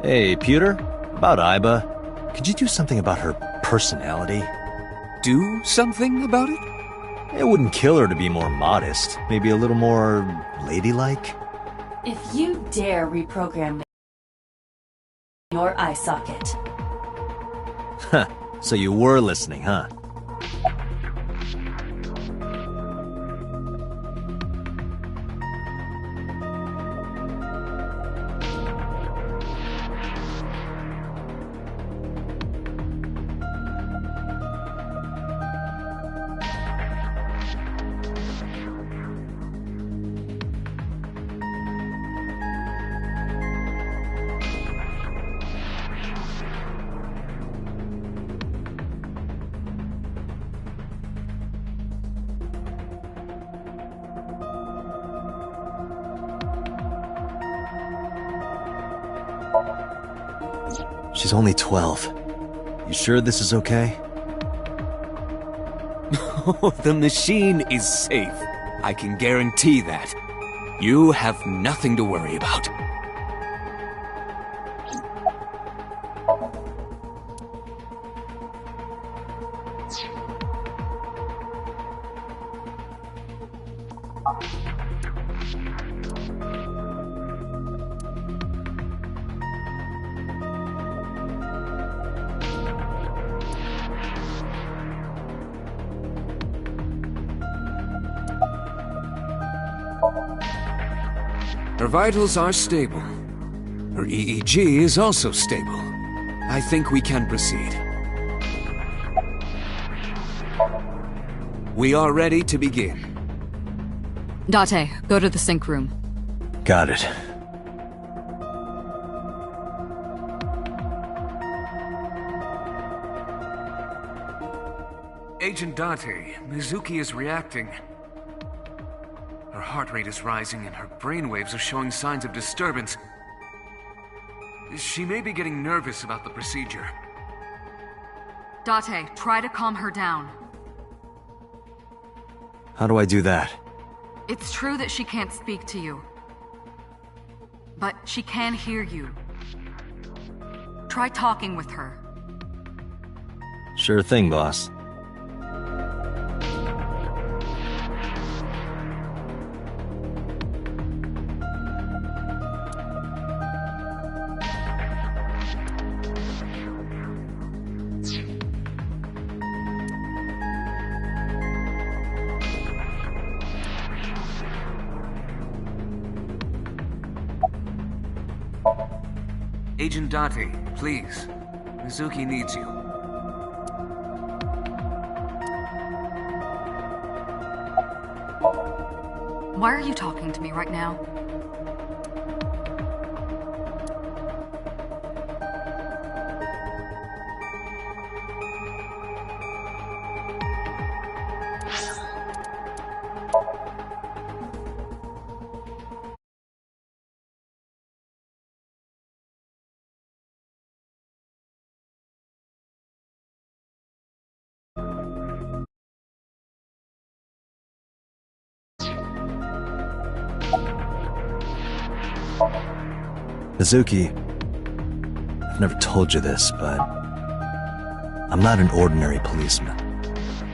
Hey, Pewter? About Iba. Could you do something about her personality? Do something about it? It wouldn't kill her to be more modest. Maybe a little more ladylike? If you dare reprogram your eye socket. Huh. So you were listening, huh? She's only 12. You sure this is okay? The machine is safe. I can guarantee that. You have nothing to worry about. Her vitals are stable. Her EEG is also stable. I think we can proceed. We are ready to begin. Date, go to the sync room. Got it. Agent Date, Mizuki is reacting. Her heart rate is rising and her brainwaves are showing signs of disturbance. She may be getting nervous about the procedure. Date, try to calm her down. How do I do that? It's true that she can't speak to you. But she can hear you. Try talking with her. Sure thing, boss. Agent Date, please. Mizuki needs you. Why are you talking to me right now? Mizuki, I've never told you this, but I'm not an ordinary policeman.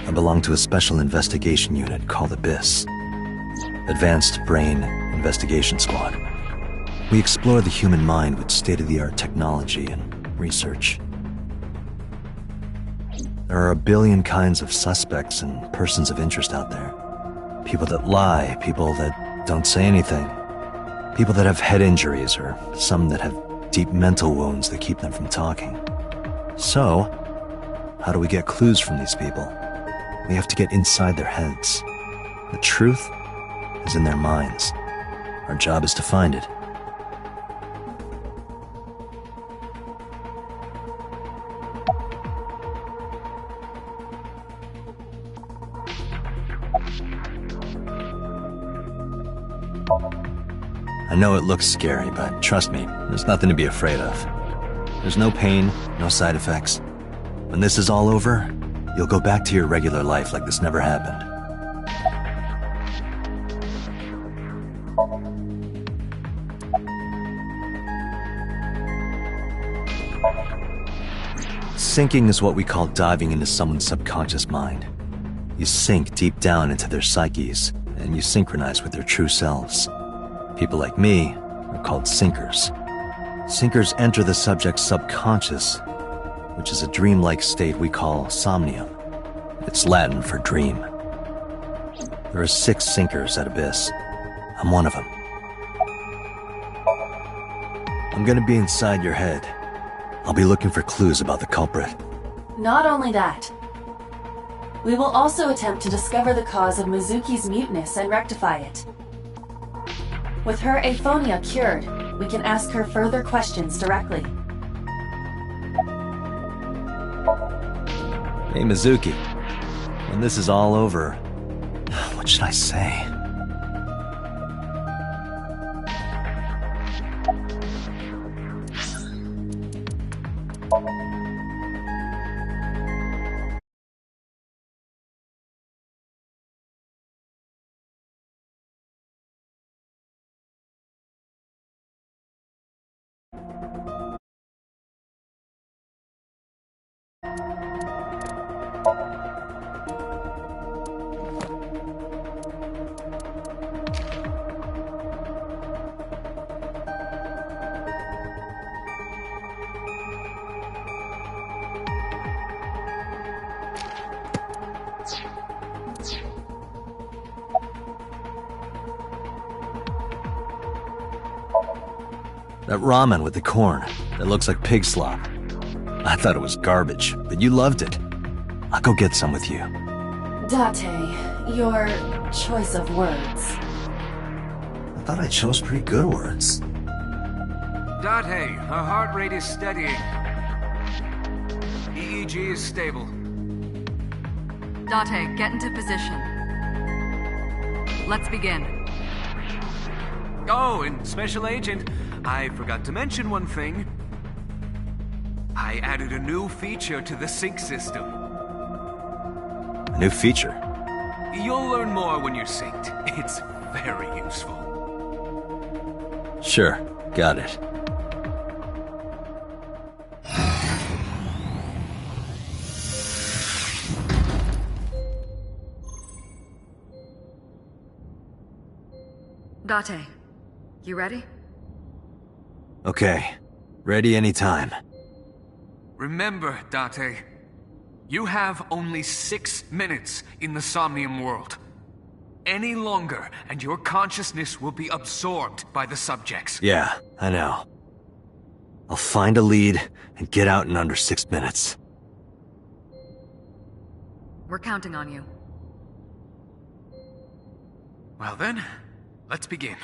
I belong to a special investigation unit called Abyss. Advanced Brain Investigation Squad. We explore the human mind with state-of-the-art technology and research. There are a billion kinds of suspects and persons of interest out there. People that lie, people that don't say anything. People that have head injuries, or some that have deep mental wounds that keep them from talking. So, how do we get clues from these people? We have to get inside their heads. The truth is in their minds. Our job is to find it. I know it looks scary, but trust me, there's nothing to be afraid of. There's no pain, no side effects. When this is all over, you'll go back to your regular life like this never happened. Sinking is what we call diving into someone's subconscious mind. You sink deep down into their psyches, and you synchronize with their true selves. People like me are called sinkers. Sinkers enter the subject's subconscious, which is a dreamlike state we call somnium. It's Latin for dream. There are 6 sinkers at Abyss. I'm one of them. I'm gonna be inside your head. I'll be looking for clues about the culprit. Not only that, we will also attempt to discover the cause of Mizuki's muteness and rectify it. With her aphonia cured, we can ask her further questions directly. Hey Mizuki, when this is all over, what should I say? That ramen with the corn, that looks like pig slop. I thought it was garbage, but you loved it. I'll go get some with you. Date, your choice of words. I thought I chose pretty good words. Date, her heart rate is steadying. EEG is stable. Date, get into position. Let's begin. Oh, and Special Agent, I forgot to mention one thing. I added a new feature to the sync system. A new feature? You'll learn more when you're synced. It's very useful. Sure, got it. Date, you ready? Okay, ready anytime. Remember, Date, you have only 6 minutes in the Somnium world. Any longer, and your consciousness will be absorbed by the subjects. Yeah, I know. I'll find a lead and get out in under 6 minutes. We're counting on you. Well then, let's begin.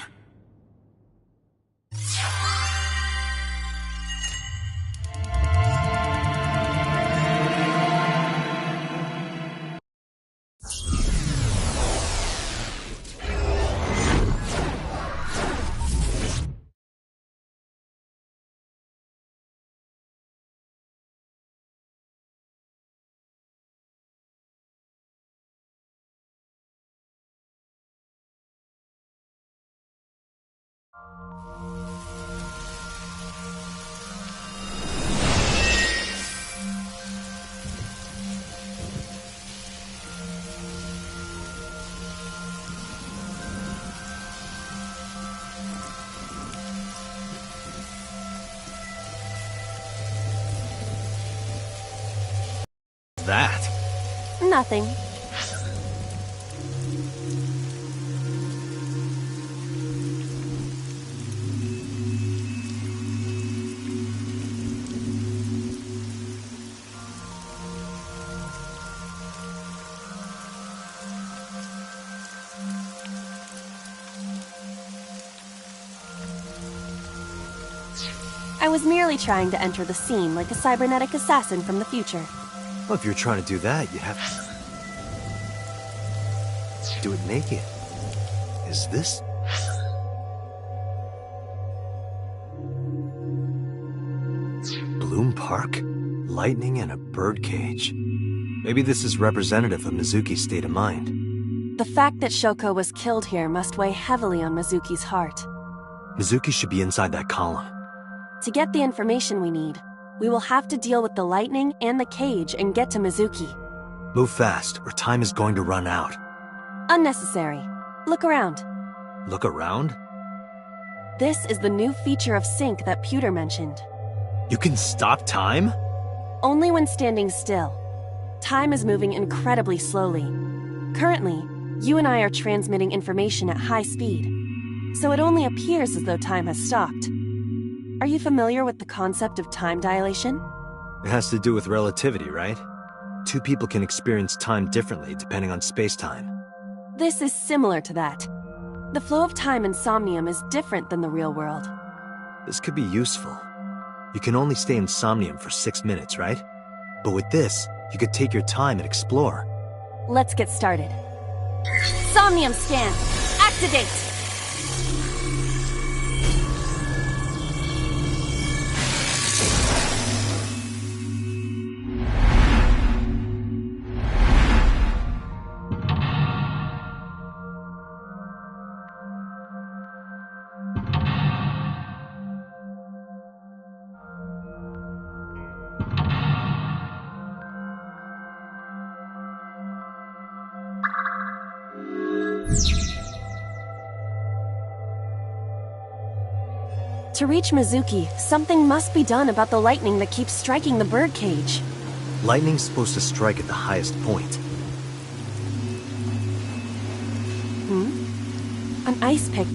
That? Nothing. I was merely trying to enter the scene like a cybernetic assassin from the future. Well, if you're trying to do that, you have to do it naked. Is this? park, lightning, and a birdcage. Maybe this is representative of Mizuki's state of mind. The fact that Shoko was killed here must weigh heavily on Mizuki's heart. Mizuki should be inside that column. To get the information we need, we will have to deal with the lightning and the cage and get to Mizuki. Move fast, or time is going to run out. Unnecessary. Look around. Look around? This is the new feature of Sync that Pewter mentioned. You can stop time? Only when standing still. Time is moving incredibly slowly. Currently, you and I are transmitting information at high speed, so it only appears as though time has stopped. Are you familiar with the concept of time dilation? It has to do with relativity, right? Two people can experience time differently depending on space-time. This is similar to that. The flow of time in Somnium is different than the real world. This could be useful. You can only stay in Somnium for 6 minutes, right? But with this, you could take your time and explore. Let's get started. Somnium scan! Activate! To reach Mizuki, something must be done about the lightning that keeps striking the birdcage. Lightning's supposed to strike at the highest point. An ice pick.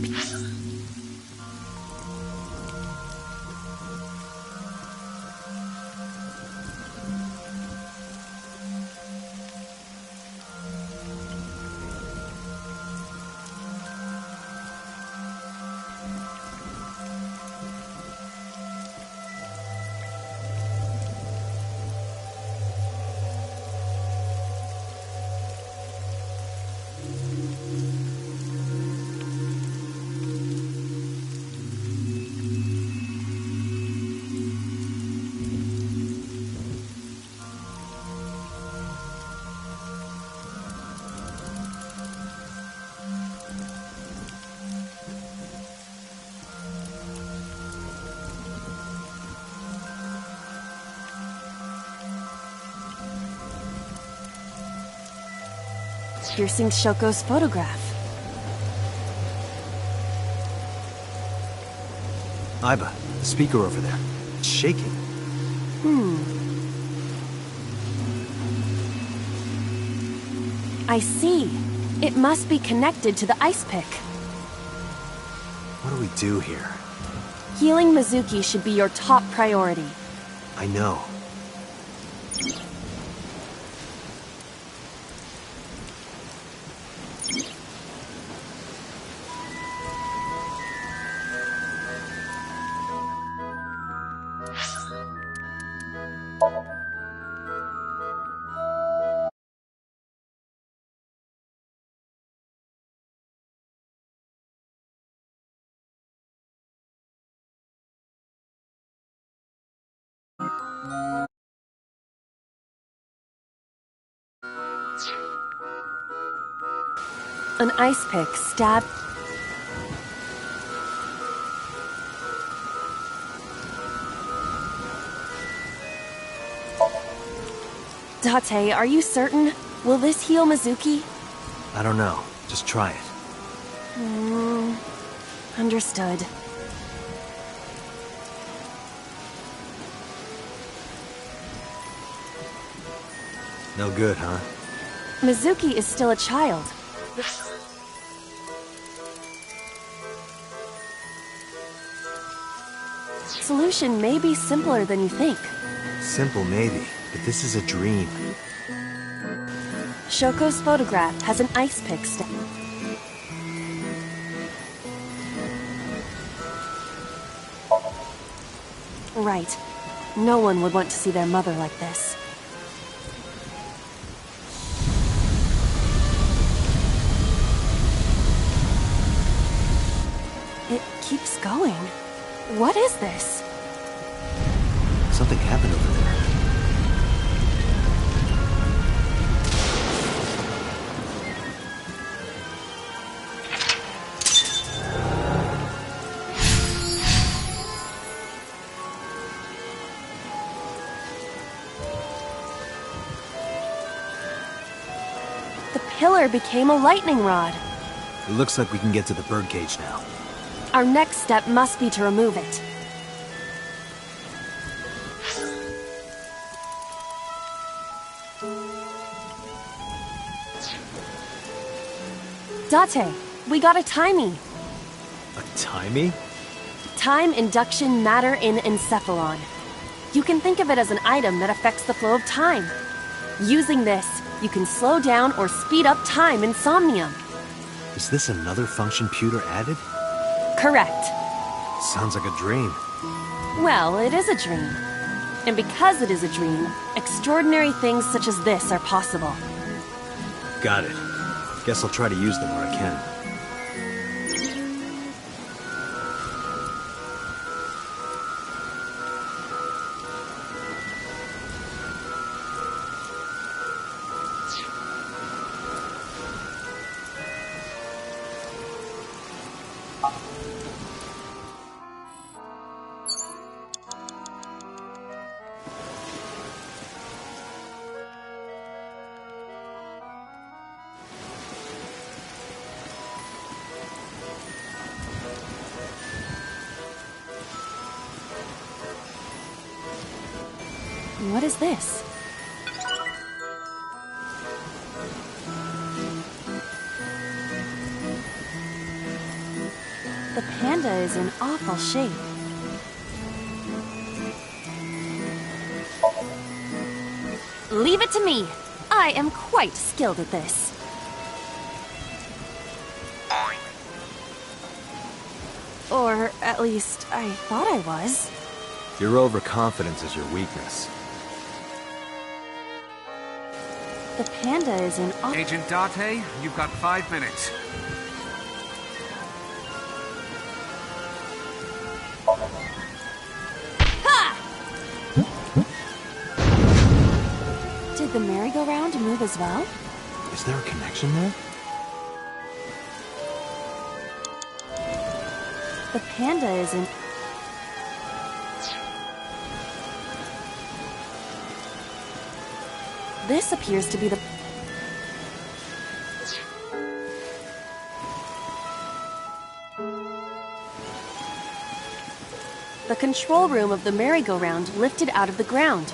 Piercing Shoko's photograph. Aiba, the speaker over there. It's shaking. I see. It must be connected to the ice pick. What do we do here? Healing Mizuki should be your top priority. I know. An ice pick stabbed. Date, are you certain? Will this heal Mizuki? I don't know. Just try it. Understood. No good, huh? Mizuki is still a child. Solution may be simpler than you think. Simple, maybe, but this is a dream. Shoko's photograph has an ice pick stab. Right. No one would want to see their mother like this. It keeps going. What is this? Something happened over there. The pillar became a lightning rod. It looks like we can get to the birdcage now. Our next step must be to remove it. Date, we got a timey. A timey? Time induction matter in encephalon. You can think of it as an item that affects the flow of time. Using this, you can slow down or speed up time in Somnium. Is this another function Pewter added? Correct. Sounds like a dream. Well, it is a dream. And because it is a dream, extraordinary things such as this are possible. Got it. Guess I'll try to use them where I can. What is this? The panda is in awful shape. Leave it to me. I am quite skilled at this. Or at least, I thought I was. Your overconfidence is your weakness. The panda is in awful... Agent Date, you've got 5 minutes. Did the merry-go-round move as well? Is there a connection there? The panda is in... This appears to be the... The control room of the merry-go-round lifted out of the ground.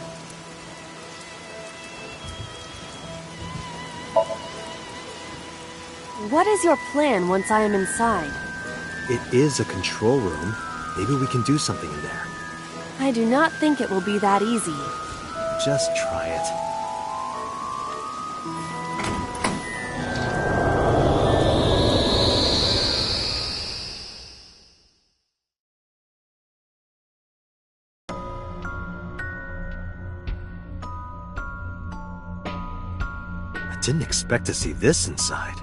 What is your plan once I am inside? It is a control room. Maybe we can do something in there. I do not think it will be that easy. Just try it. I didn't expect to see this inside.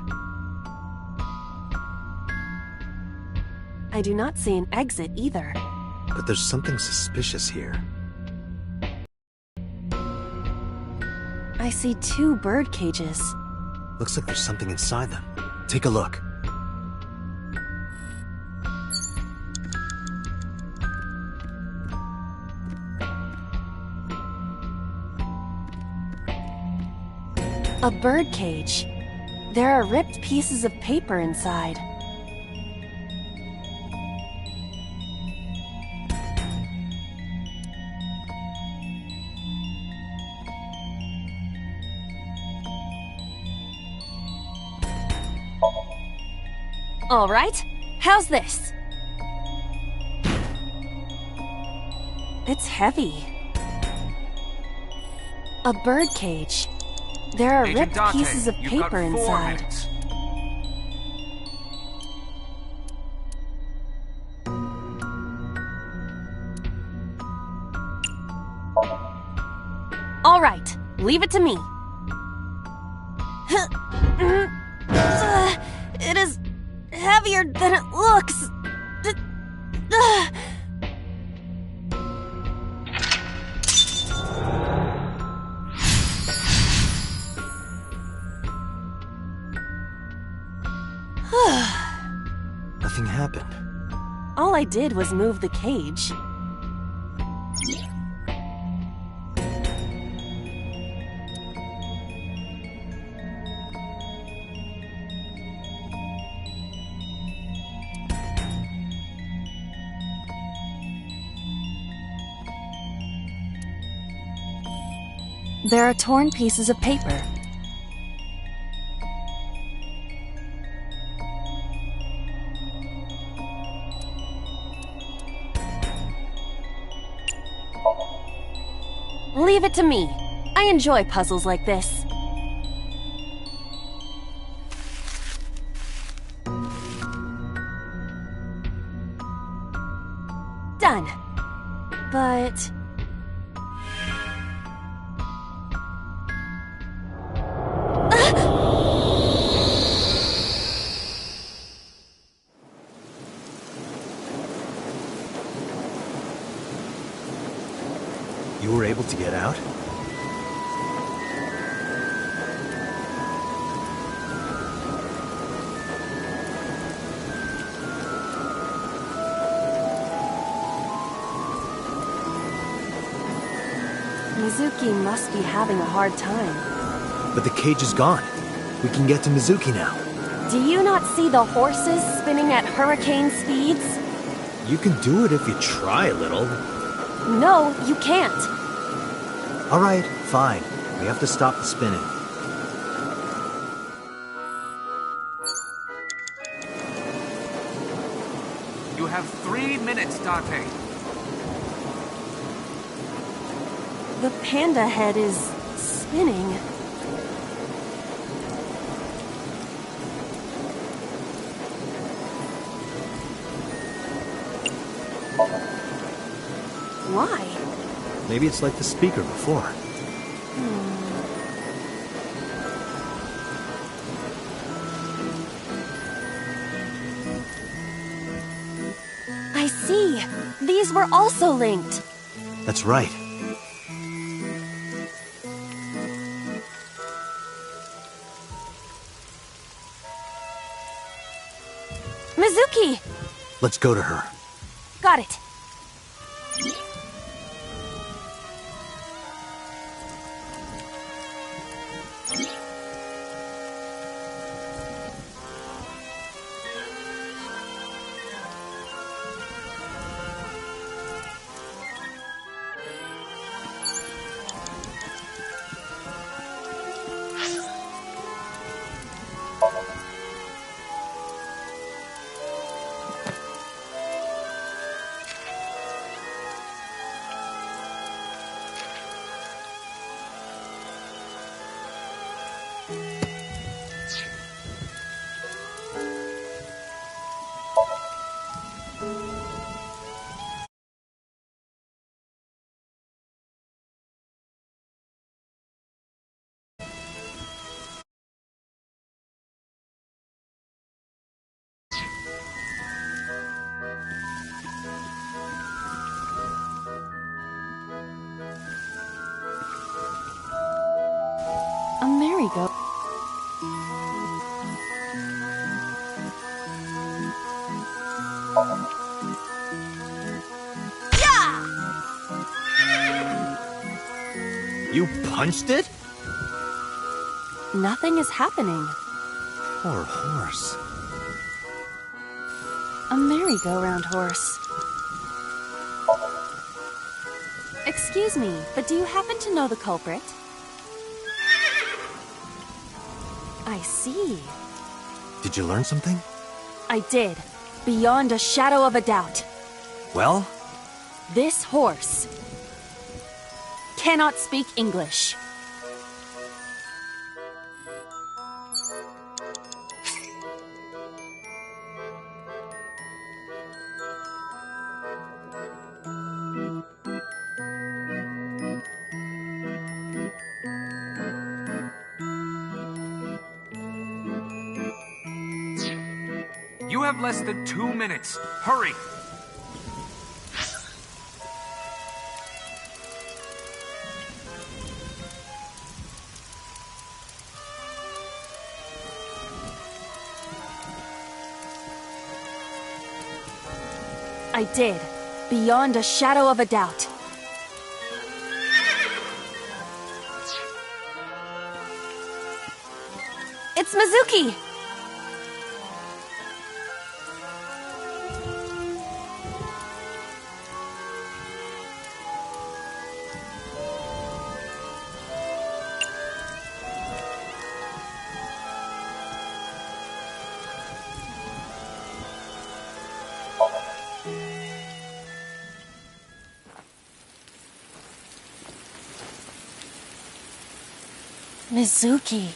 I do not see an exit either. But there's something suspicious here. I see 2 bird cages. Looks like there's something inside them. Take a look. A bird cage. There are ripped pieces of paper inside. All right, how's this? It's heavy. A bird cage. There are Agent ripped Date, pieces of you've paper got 4 inside. minutes. All right, leave it to me. It is heavier than it looks. anything happened. All I did was move the cage. There are torn pieces of paper. Leave it to me. I enjoy puzzles like this. Done. But... You were able to get out? Mizuki must be having a hard time. But the cage is gone. We can get to Mizuki now. Do you not see the horses spinning at hurricane speeds? You can do it if you try a little. No, you can't. All right, fine. We have to stop the spinning. You have 3 minutes, Date. The panda head is spinning. Why? Maybe it's like the speaker before. I see. These were also linked. That's right. Mizuki! Let's go to her. Got it. A merry-go. You punched it? Nothing is happening. Poor horse. A merry-go-round horse. Excuse me, but do you happen to know the culprit? I see. Did you learn something? I did. Beyond a shadow of a doubt. Well? This horse cannot speak English. You have less than 2 minutes. Hurry! I did, beyond a shadow of a doubt. It's Mizuki! Mizuki.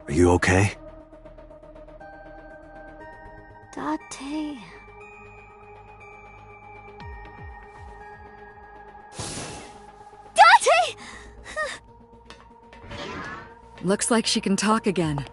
Are you okay? Date. Date! Looks like she can talk again.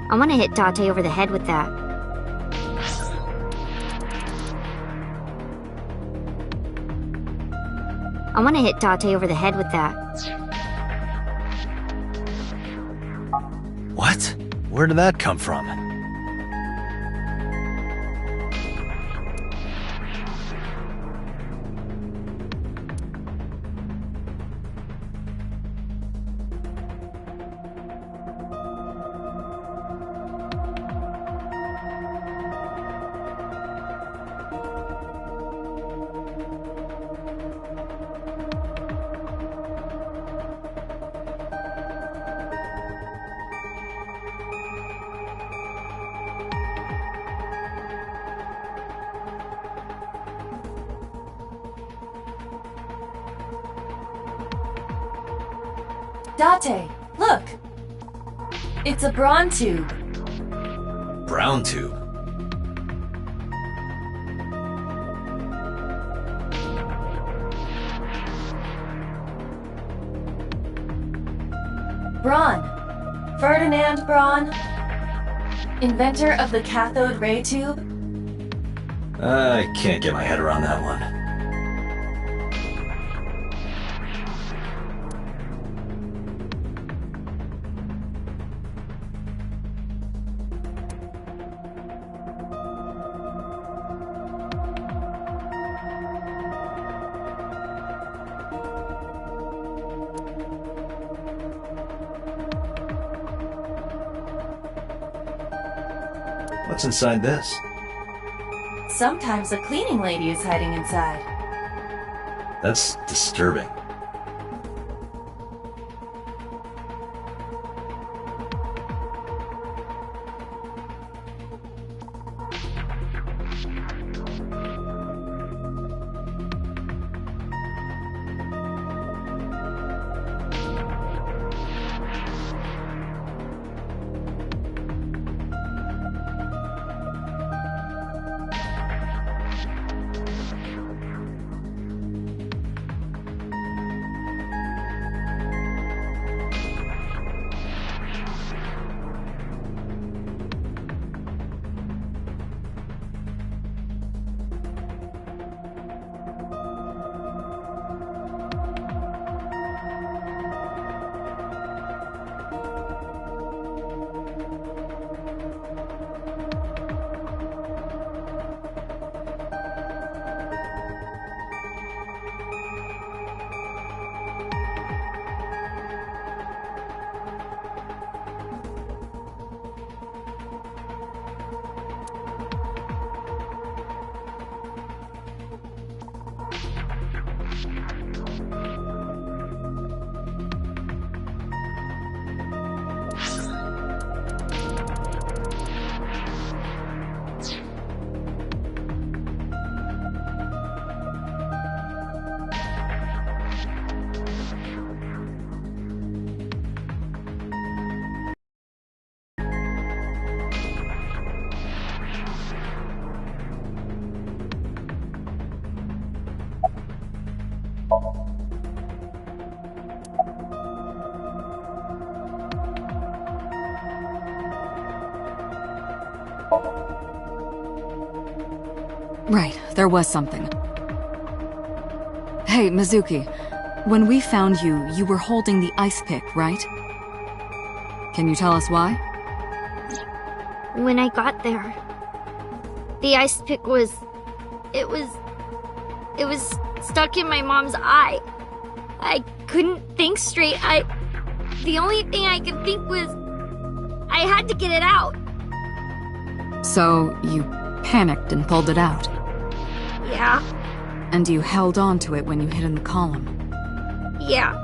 I want to hit Date over the head with that. I want to hit Date over the head with that. What? Where did that come from? Date, look! It's a brawn tube. Brown tube. Braun. Ferdinand Braun. Inventor of the cathode ray tube. I can't get my head around that one. What's inside this? Sometimes a cleaning lady is hiding inside. That's disturbing. Right, there was something. Hey, Mizuki. When we found you, you were holding the ice pick, right? Can you tell us why? When I got there, the ice pick was stuck in my mom's eye. I couldn't think straight. The only thing I could think was I had to get it out. So, you panicked and pulled it out? Yeah. And you held on to it when you hid in the column? Yeah.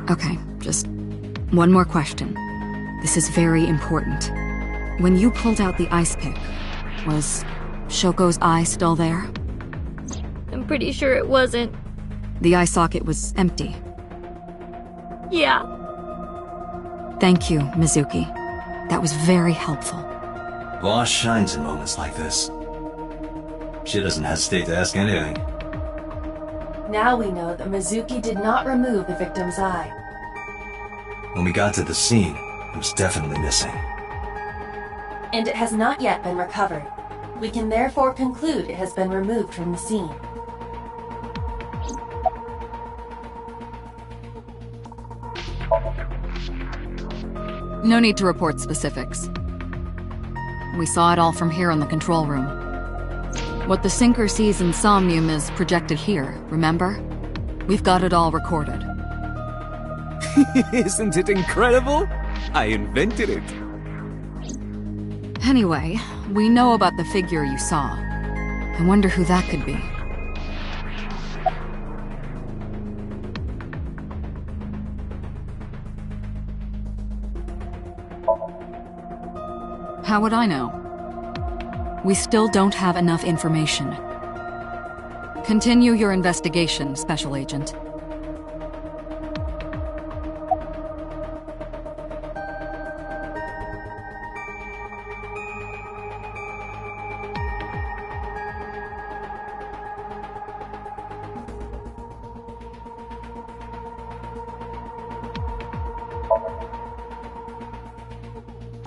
Okay, just one more question. This is very important. When you pulled out the ice pick, was Shoko's eye still there? I'm pretty sure it wasn't. The eye socket was empty. Yeah. Thank you, Mizuki. That was very helpful. Boss shines in moments like this. She doesn't hesitate to ask anything. Now we know that Mizuki did not remove the victim's eye. When we got to the scene, it was definitely missing. And it has not yet been recovered. We can therefore conclude it has been removed from the scene. No need to report specifics. We saw it all from here in the control room. What the sinker sees in Somnium is projected here, remember? We've got it all recorded. Isn't it incredible? I invented it. Anyway, we know about the figure you saw. I wonder who that could be. How would I know? We still don't have enough information. Continue your investigation, Special Agent.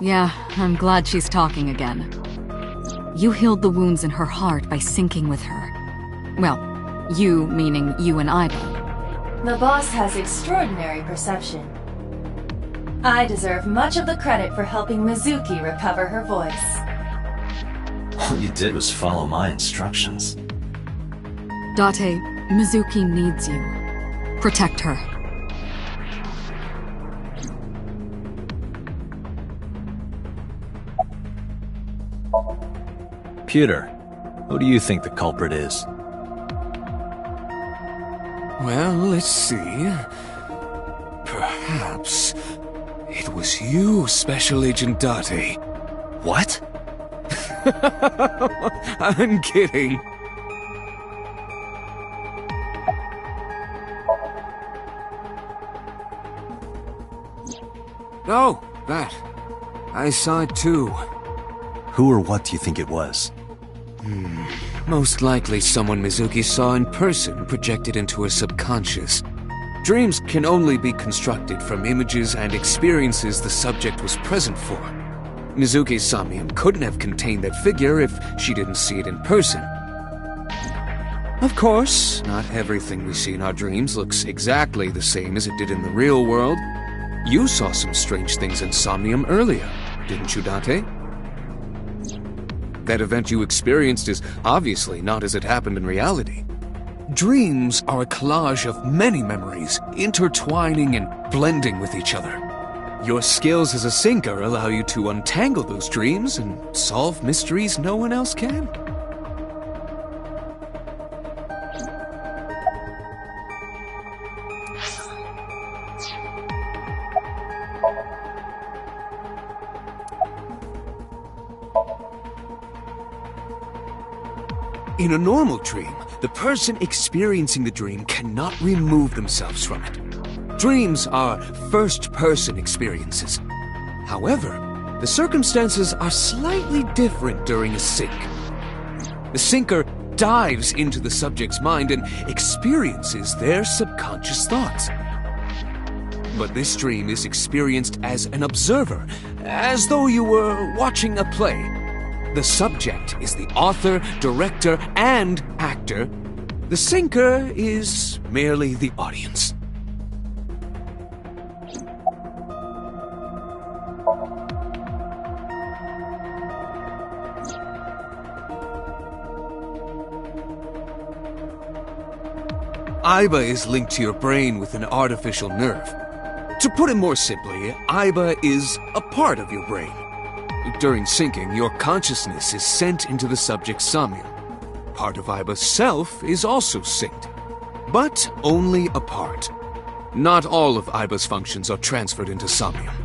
Yeah, I'm glad she's talking again. You healed the wounds in her heart by syncing with her. Well, you meaning you and Ida. The boss has extraordinary perception. I deserve much of the credit for helping Mizuki recover her voice. All you did was follow my instructions. Date, Mizuki needs you. Protect her. Pewter, who do you think the culprit is? Well, let's see. Perhaps it was you, Special Agent Date. What? I'm kidding. Oh, that. I saw it too. Who or what do you think it was? Most likely someone Mizuki saw in person projected into her subconscious. Dreams can only be constructed from images and experiences the subject was present for. Mizuki's somnium couldn't have contained that figure if she didn't see it in person. Of course, not everything we see in our dreams looks exactly the same as it did in the real world. You saw some strange things in Somnium earlier, didn't you, Date? That event you experienced is obviously not as it happened in reality. Dreams are a collage of many memories, intertwining and blending with each other. Your skills as a sinker allow you to untangle those dreams and solve mysteries no one else can. In a normal dream, the person experiencing the dream cannot remove themselves from it. Dreams are first-person experiences. However, the circumstances are slightly different during a sync. The sinker dives into the subject's mind and experiences their subconscious thoughts. But this dream is experienced as an observer, as though you were watching a play. The subject is the author, director, and actor. The sinker is merely the audience. Aiba is linked to your brain with an artificial nerve. To put it more simply, Aiba is a part of your brain. During syncing, your consciousness is sent into the subject's somnium. Part of Aiba's self is also synced, but only a part. Not all of Aiba's functions are transferred into somnium.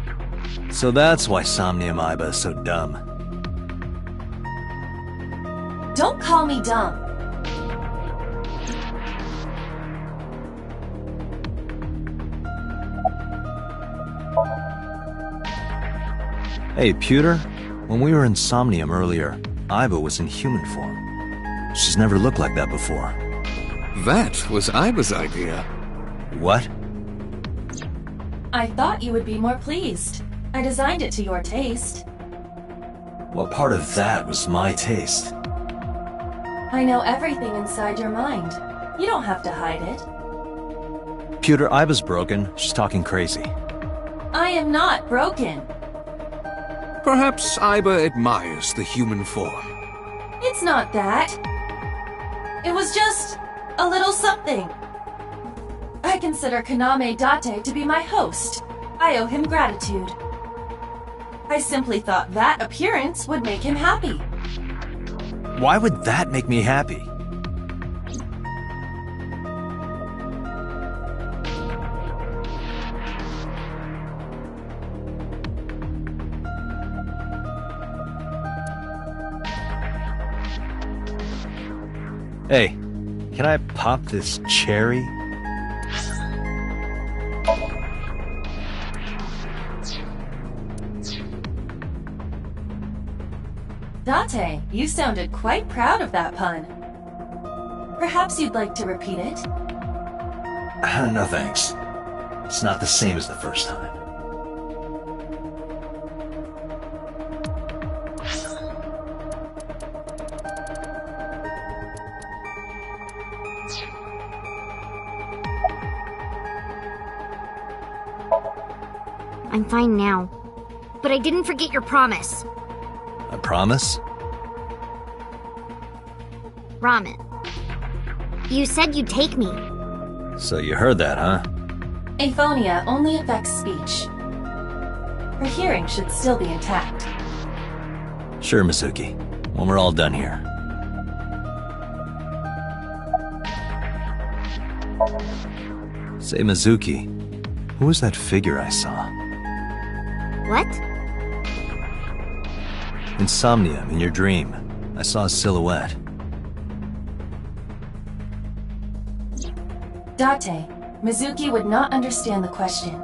So that's why Somnium Aiba is so dumb. Don't call me dumb. Hey, Pewter, when we were in Somnium earlier, Aiba was in human form. She's never looked like that before. That was Aiba's idea. What? I thought you would be more pleased. I designed it to your taste. What part of that was my taste? I know everything inside your mind. You don't have to hide it. Pewter, Aiba's broken. She's talking crazy. I am not broken. Perhaps Aiba admires the human form. It's not that. It was just a little something. I consider Kaname Date to be my host. I owe him gratitude. I simply thought that appearance would make him happy. Why would that make me happy? Hey, can I pop this cherry? Date, you sounded quite proud of that pun. Perhaps you'd like to repeat it? No thanks. It's not the same as the first time. I'm fine now. But I didn't forget your promise. A promise? Ramen. You said you'd take me. So you heard that, huh? Aphonia only affects speech. Her hearing should still be intact. Sure, Mizuki. when we're all done here. Say, Mizuki, who was that figure I saw? What? In Somnium, in your dream, I saw a silhouette. Date, Mizuki would not understand the question.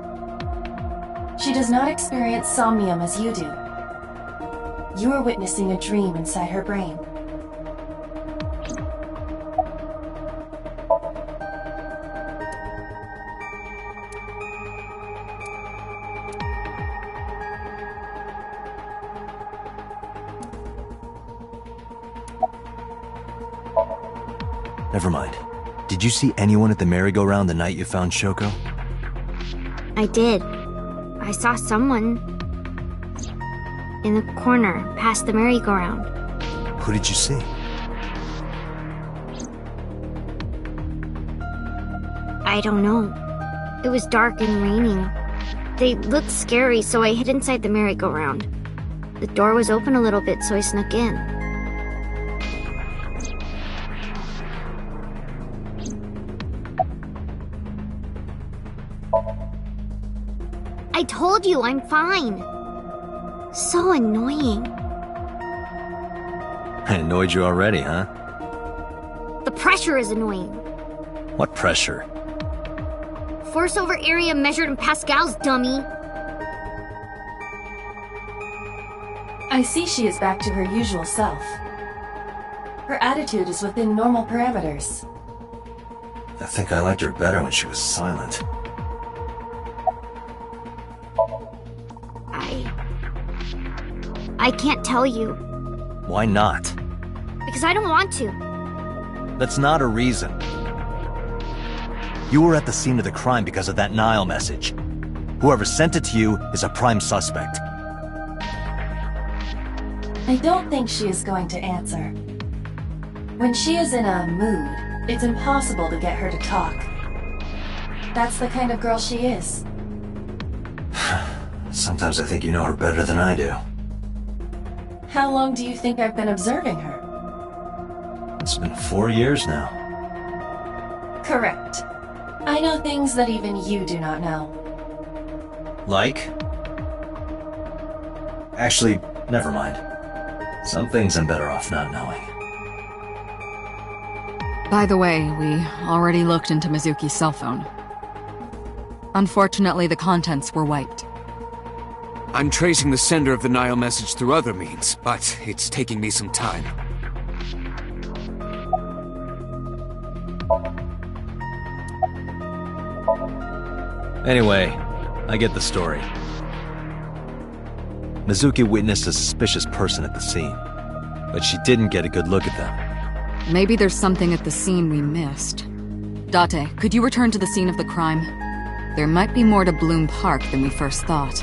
She does not experience somnium as you do. You are witnessing a dream inside her brain. Never mind. Did you see anyone at the merry-go-round the night you found Shoko? I did. I saw someone in the corner past the merry-go-round. Who did you see? I don't know. It was dark and raining. They looked scary, so I hid inside the merry-go-round. The door was open a little bit, so I snuck in. I told you, I'm fine. So annoying. I annoyed you already, huh? The pressure is annoying. What pressure? Force over area measured in pascals, dummy. I see she is back to her usual self. Her attitude is within normal parameters. I think I liked her better when she was silent. I can't tell you. Why not? Because I don't want to. That's not a reason. You were at the scene of the crime because of that Nile message. Whoever sent it to you is a prime suspect. I don't think she is going to answer. When she is in a mood, it's impossible to get her to talk. That's the kind of girl she is. Sometimes I think you know her better than I do. How long do you think I've been observing her? It's been 4 years now. Correct. I know things that even you do not know. Like? Actually, never mind. Some things I'm better off not knowing. By the way, we already looked into Mizuki's cell phone. Unfortunately, the contents were wiped. I'm tracing the sender of the Nile message through other means, but it's taking me some time. Anyway, I get the story. Mizuki witnessed a suspicious person at the scene, but she didn't get a good look at them. Maybe there's something at the scene we missed. Date, could you return to the scene of the crime? There might be more to Bloom Park than we first thought.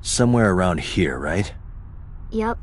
Somewhere around here, right? Yep.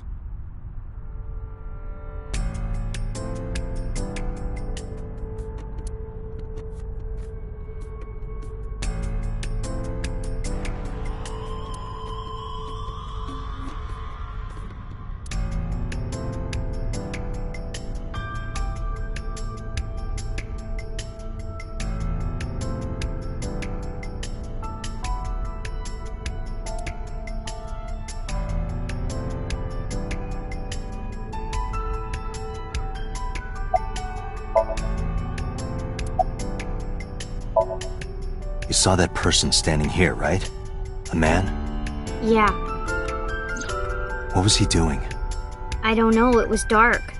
You saw that person standing here, right? A man? Yeah. What was he doing? I don't know, it was dark.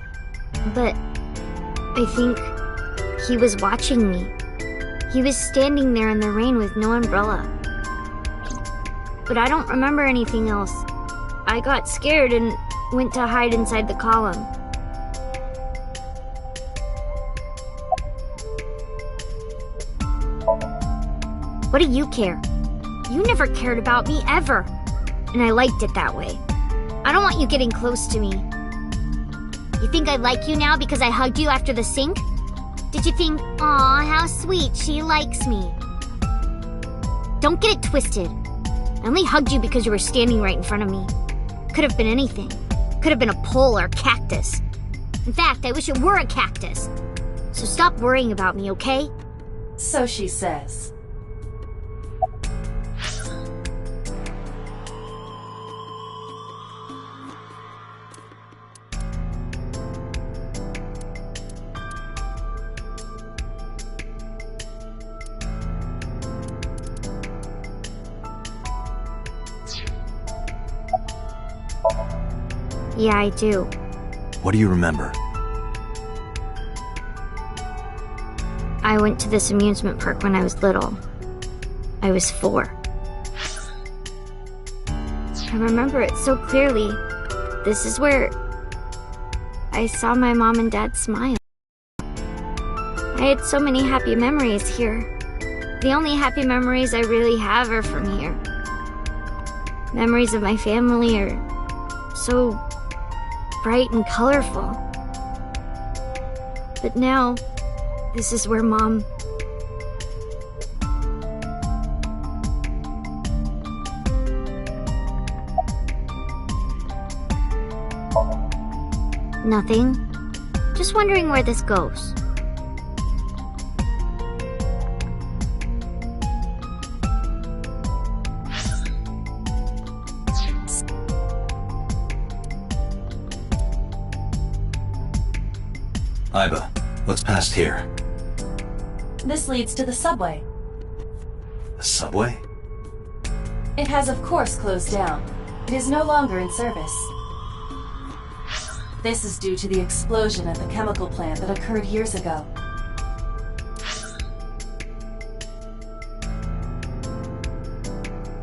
But I think he was watching me. He was standing there in the rain with no umbrella. But I don't remember anything else. I got scared and went to hide inside the column. What do you care? You never cared about me, ever. And I liked it that way. I don't want you getting close to me. You think I like you now because I hugged you after the sink? Did you think, aw, how sweet, she likes me? Don't get it twisted. I only hugged you because you were standing right in front of me. Could have been anything. Could have been a pole or a cactus. In fact, I wish it were a cactus. So stop worrying about me, okay? So she says. Yeah, I do. What do you remember? I went to this amusement park when I was little. I was 4. I remember it so clearly. This is where I saw my mom and dad smile. I had so many happy memories here. The only happy memories I really have are from here. Memories of my family are so bright and colorful. But now, this is where Mom... Nothing. Just wondering where this goes. Iba, what's past here? This leads to the subway. The subway? It has of course closed down. It is no longer in service. This is due to the explosion at the chemical plant that occurred years ago.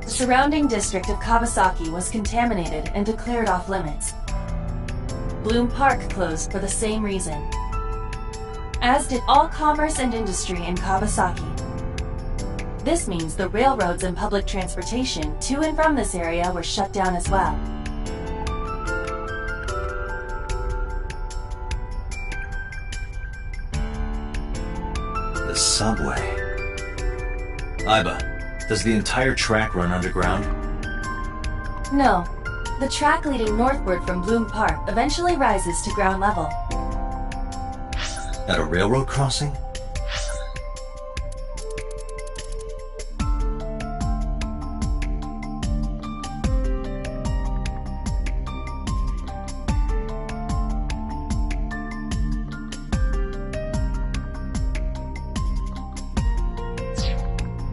The surrounding district of Kawasaki was contaminated and declared off limits. Bloom Park closed for the same reason, as did all commerce and industry in Kawasaki. This means the railroads and public transportation to and from this area were shut down as well. The subway. Iba, does the entire track run underground? No. The track leading northward from Bloom Park eventually rises to ground level. At a railroad crossing?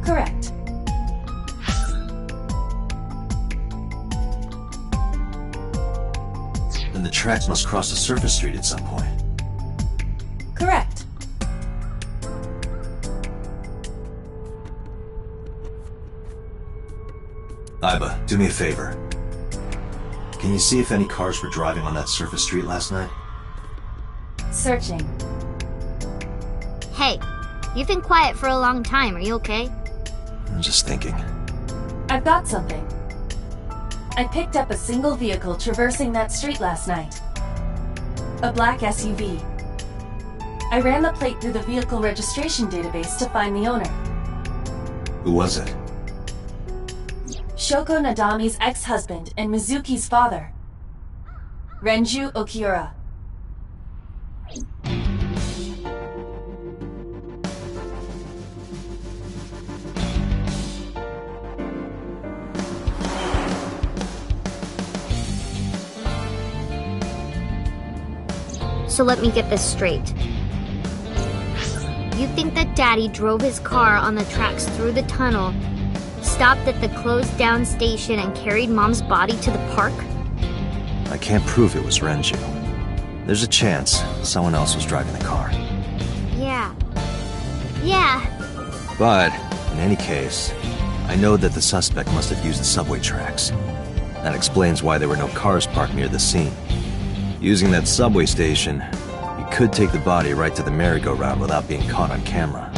Correct. Then the tracks must cross a surface street at some point. Correct. Iba, do me a favor. Can you see if any cars were driving on that surface street last night? Searching. Hey, you've been quiet for a long time. Are you okay? I'm just thinking. I've got something. I picked up a single vehicle traversing that street last night. A black SUV. I ran the plate through the vehicle registration database to find the owner. Who was it? Shoko Nadami's ex-husband and Mizuki's father. Renju Okiura. So let me get this straight. You think that Daddy drove his car on the tracks through the tunnel, stopped at the closed-down station, and carried Mom's body to the park? I can't prove it was Renju. There's a chance someone else was driving the car. Yeah. But, in any case, I know that the suspect must have used the subway tracks. That explains why there were no cars parked near the scene. Using that subway station, you could take the body right to the merry-go-round without being caught on camera.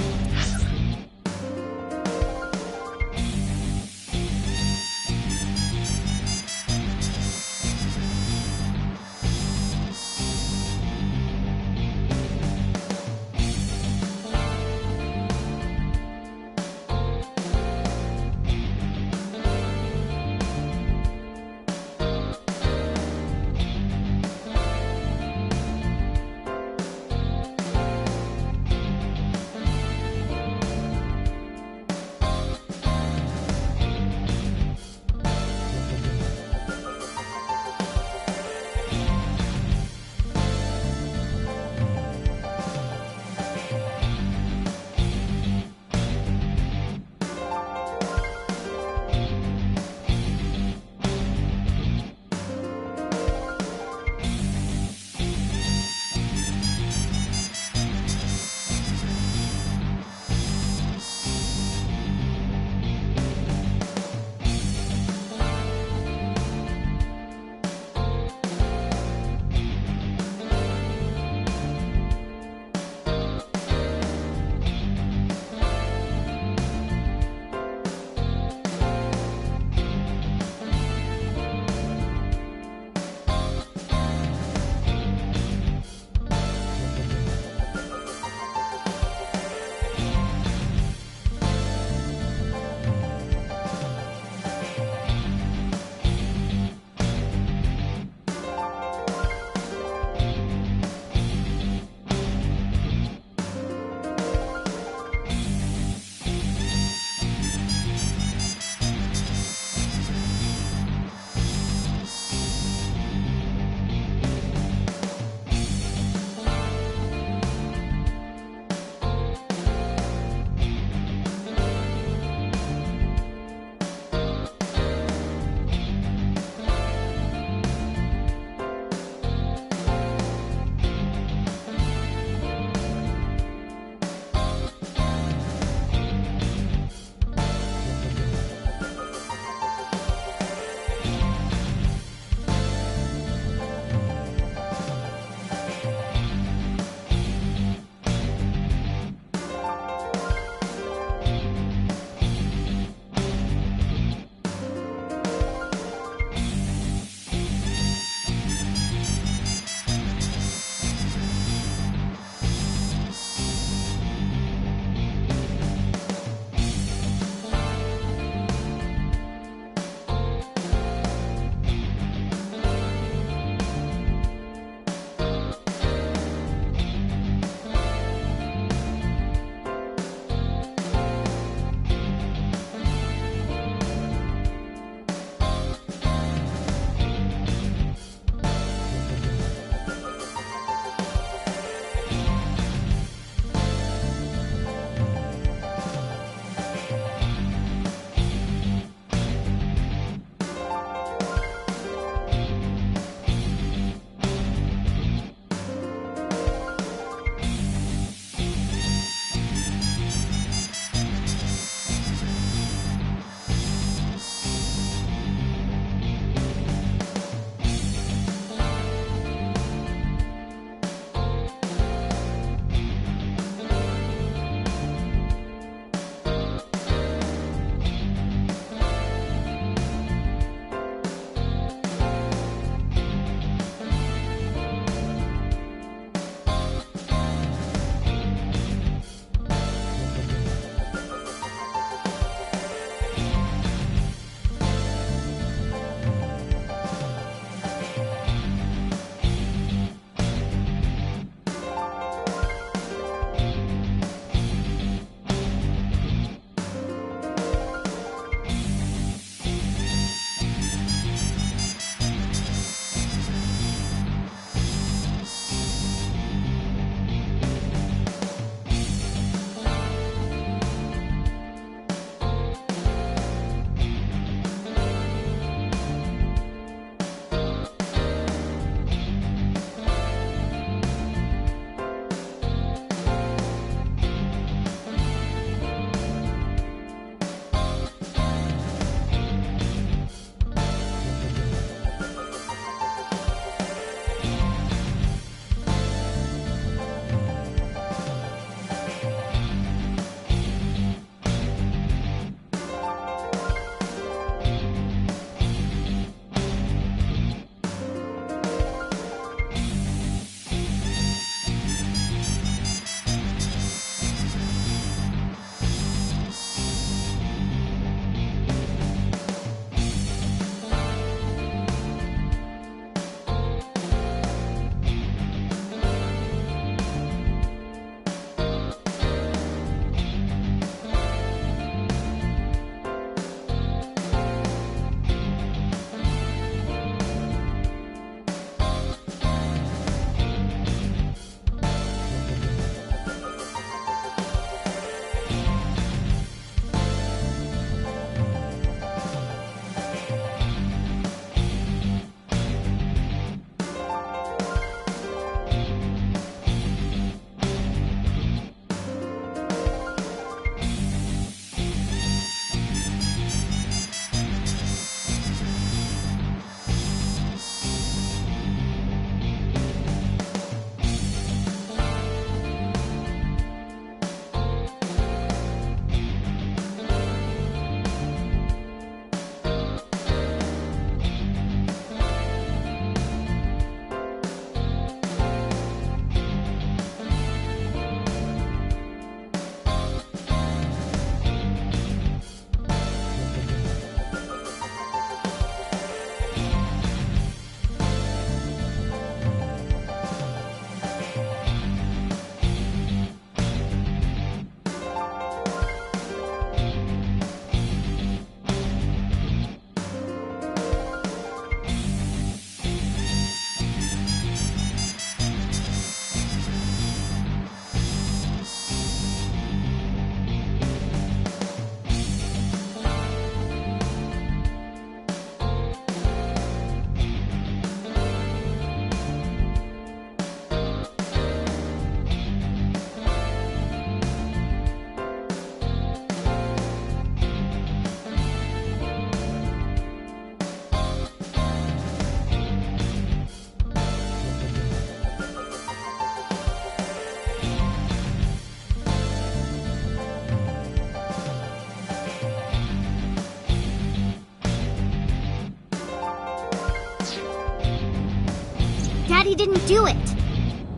Daddy didn't do it.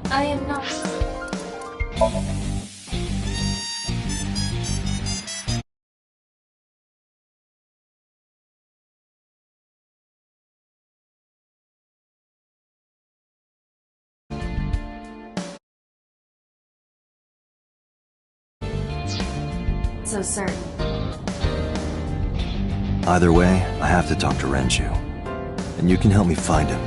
I am not... so certain. Either way, I have to talk to Renju. And you can help me find him.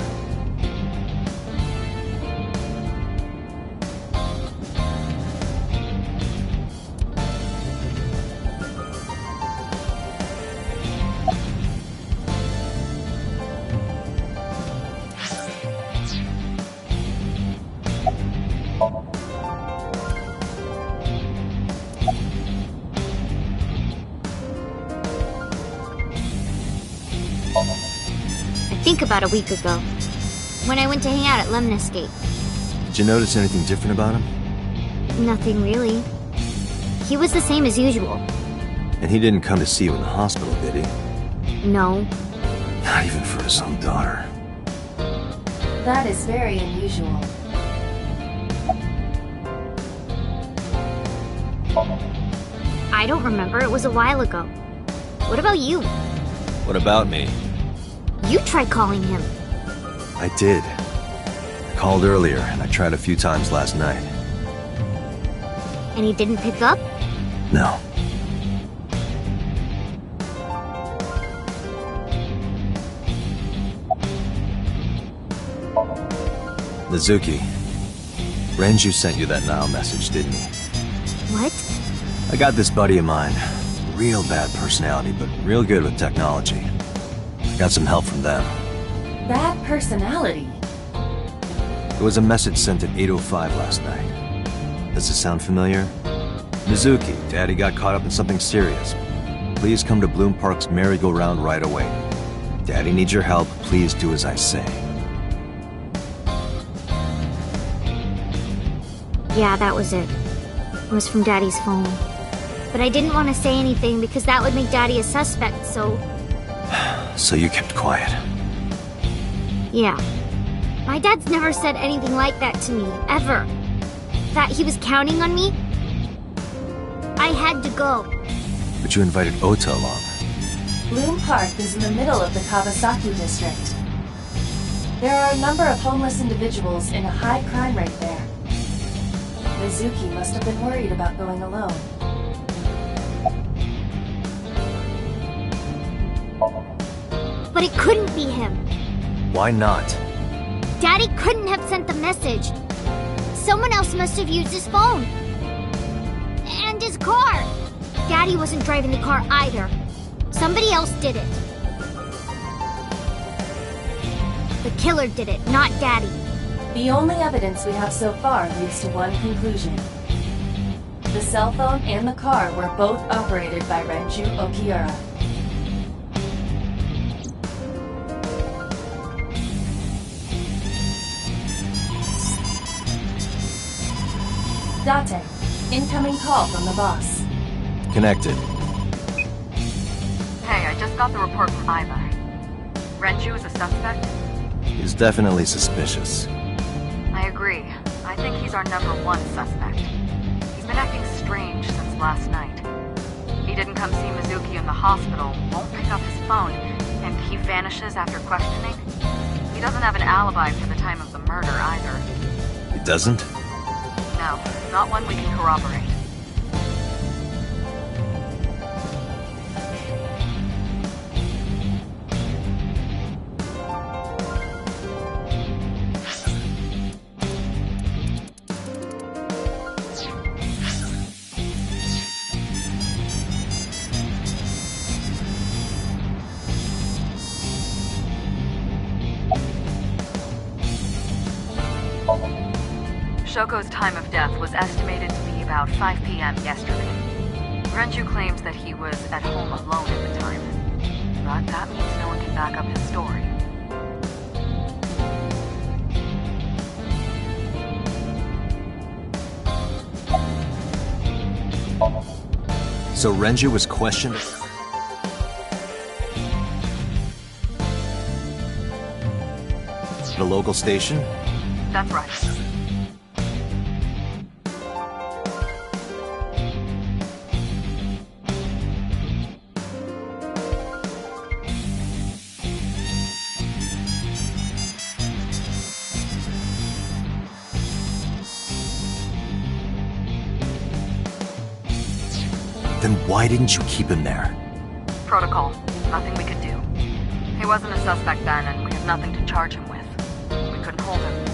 I think about a week ago, when I went to hang out at Lemnis Gate. Did you notice anything different about him? Nothing really. He was the same as usual. And he didn't come to see you in the hospital, did he? No. Not even for his own daughter. That is very unusual. I don't remember. It was a while ago. What about you? What about me? You tried calling him. I did. I called earlier, and I tried a few times last night. And he didn't pick up? No. Mizuki, Renju sent you that Nile message, didn't he? What? I got this buddy of mine. Real bad personality, but real good with technology. I got some help from them. Bad personality? There was a message sent at 8:05 last night. Does it sound familiar? Mizuki, Daddy got caught up in something serious. Please come to Bloom Park's merry-go-round right away. Daddy needs your help. Please do as I say. Yeah, that was it. It was from Daddy's phone. But I didn't want to say anything because that would make Daddy a suspect, so... So you kept quiet. Yeah. My dad's never said anything like that to me, ever. That he was counting on me? I had to go. But you invited Ota along. Bloom Park is in the middle of the Kawasaki district. There are a number of homeless individuals in a high crime rate there. Mizuki must have been worried about going alone. But it couldn't be him. Why not? Daddy couldn't have sent the message. Someone else must have used his phone. And his car. Daddy wasn't driving the car either. Somebody else did it. The killer did it, not Daddy. The only evidence we have so far leads to one conclusion. The cell phone and the car were both operated by Renju Okiura. Date, incoming call from the boss. Connected. Hey, I just got the report from Iva. Renju is a suspect? He's definitely suspicious. I agree. I think he's our #1 suspect. He's been acting strange since last night. He didn't come see Mizuki in the hospital, won't pick up his phone, and he vanishes after questioning. He doesn't have an alibi for the time of the murder either. He doesn't? No, not one we can corroborate. Shoko's time of death was estimated to be about 5 p.m. yesterday. Renju claims that he was at home alone at the time, but that means no one can back up his story. So Renju was questioned? At a local station? That's right. Then why didn't you keep him there? Protocol. Nothing we could do. He wasn't a suspect then, and we have nothing to charge him with. We couldn't hold him.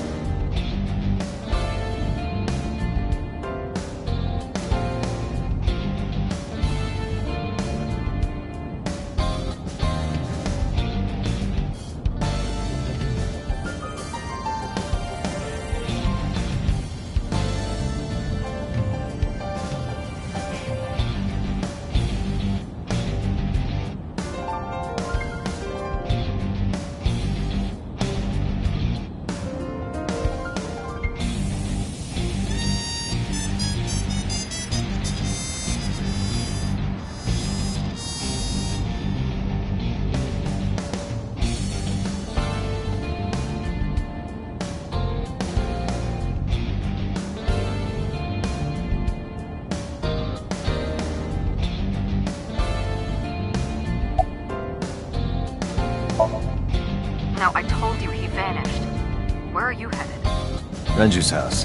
Now, I told you he vanished. Where are you headed? Renju's house.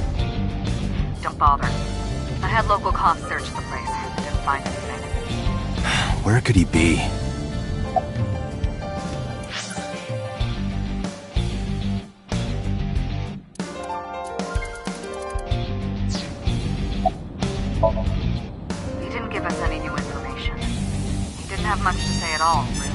Don't bother. I had local cops search the place. I didn't find anything. Where could he be? He didn't give us any new information. He didn't have much to say at all, really.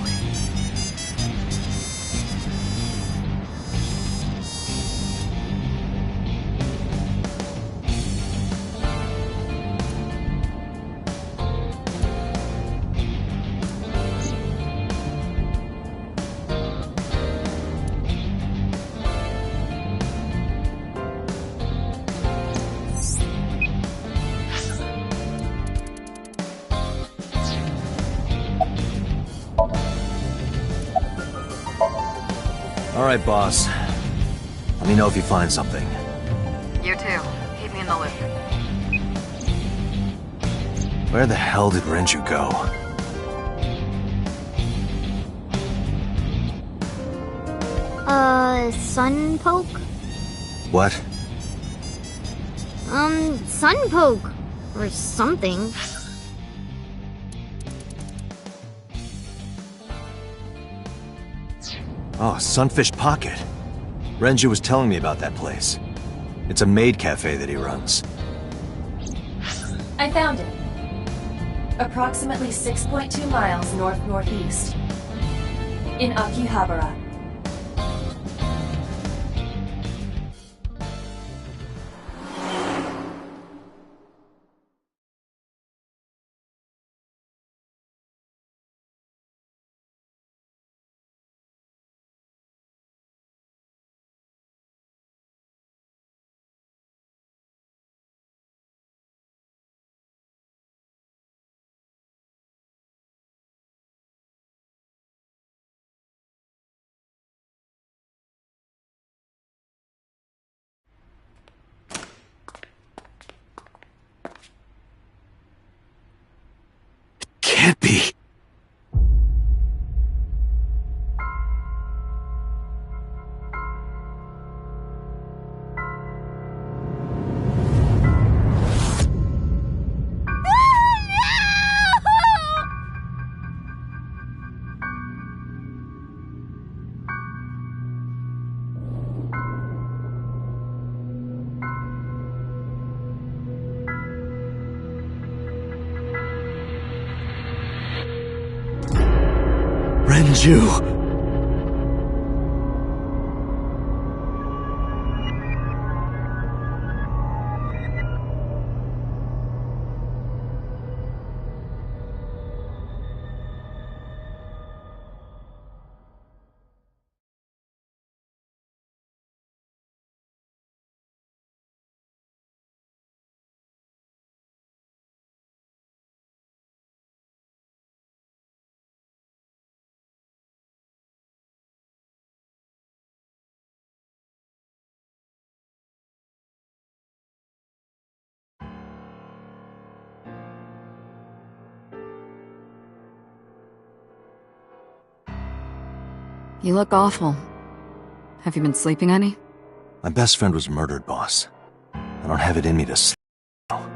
All right, boss. Let me know if you find something. You too. Keep me in the loop. Where the hell did Renju go? Sun poke? What? Sun poke. Or something. Oh, Sunfish Pocket. Renju was telling me about that place. It's a maid cafe that he runs. I found it. Approximately 6.2 miles north-northeast. In Akihabara. Can't be. Renju! You look awful. Have you been sleeping any? My best friend was murdered, boss. I don't have it in me to sleep now.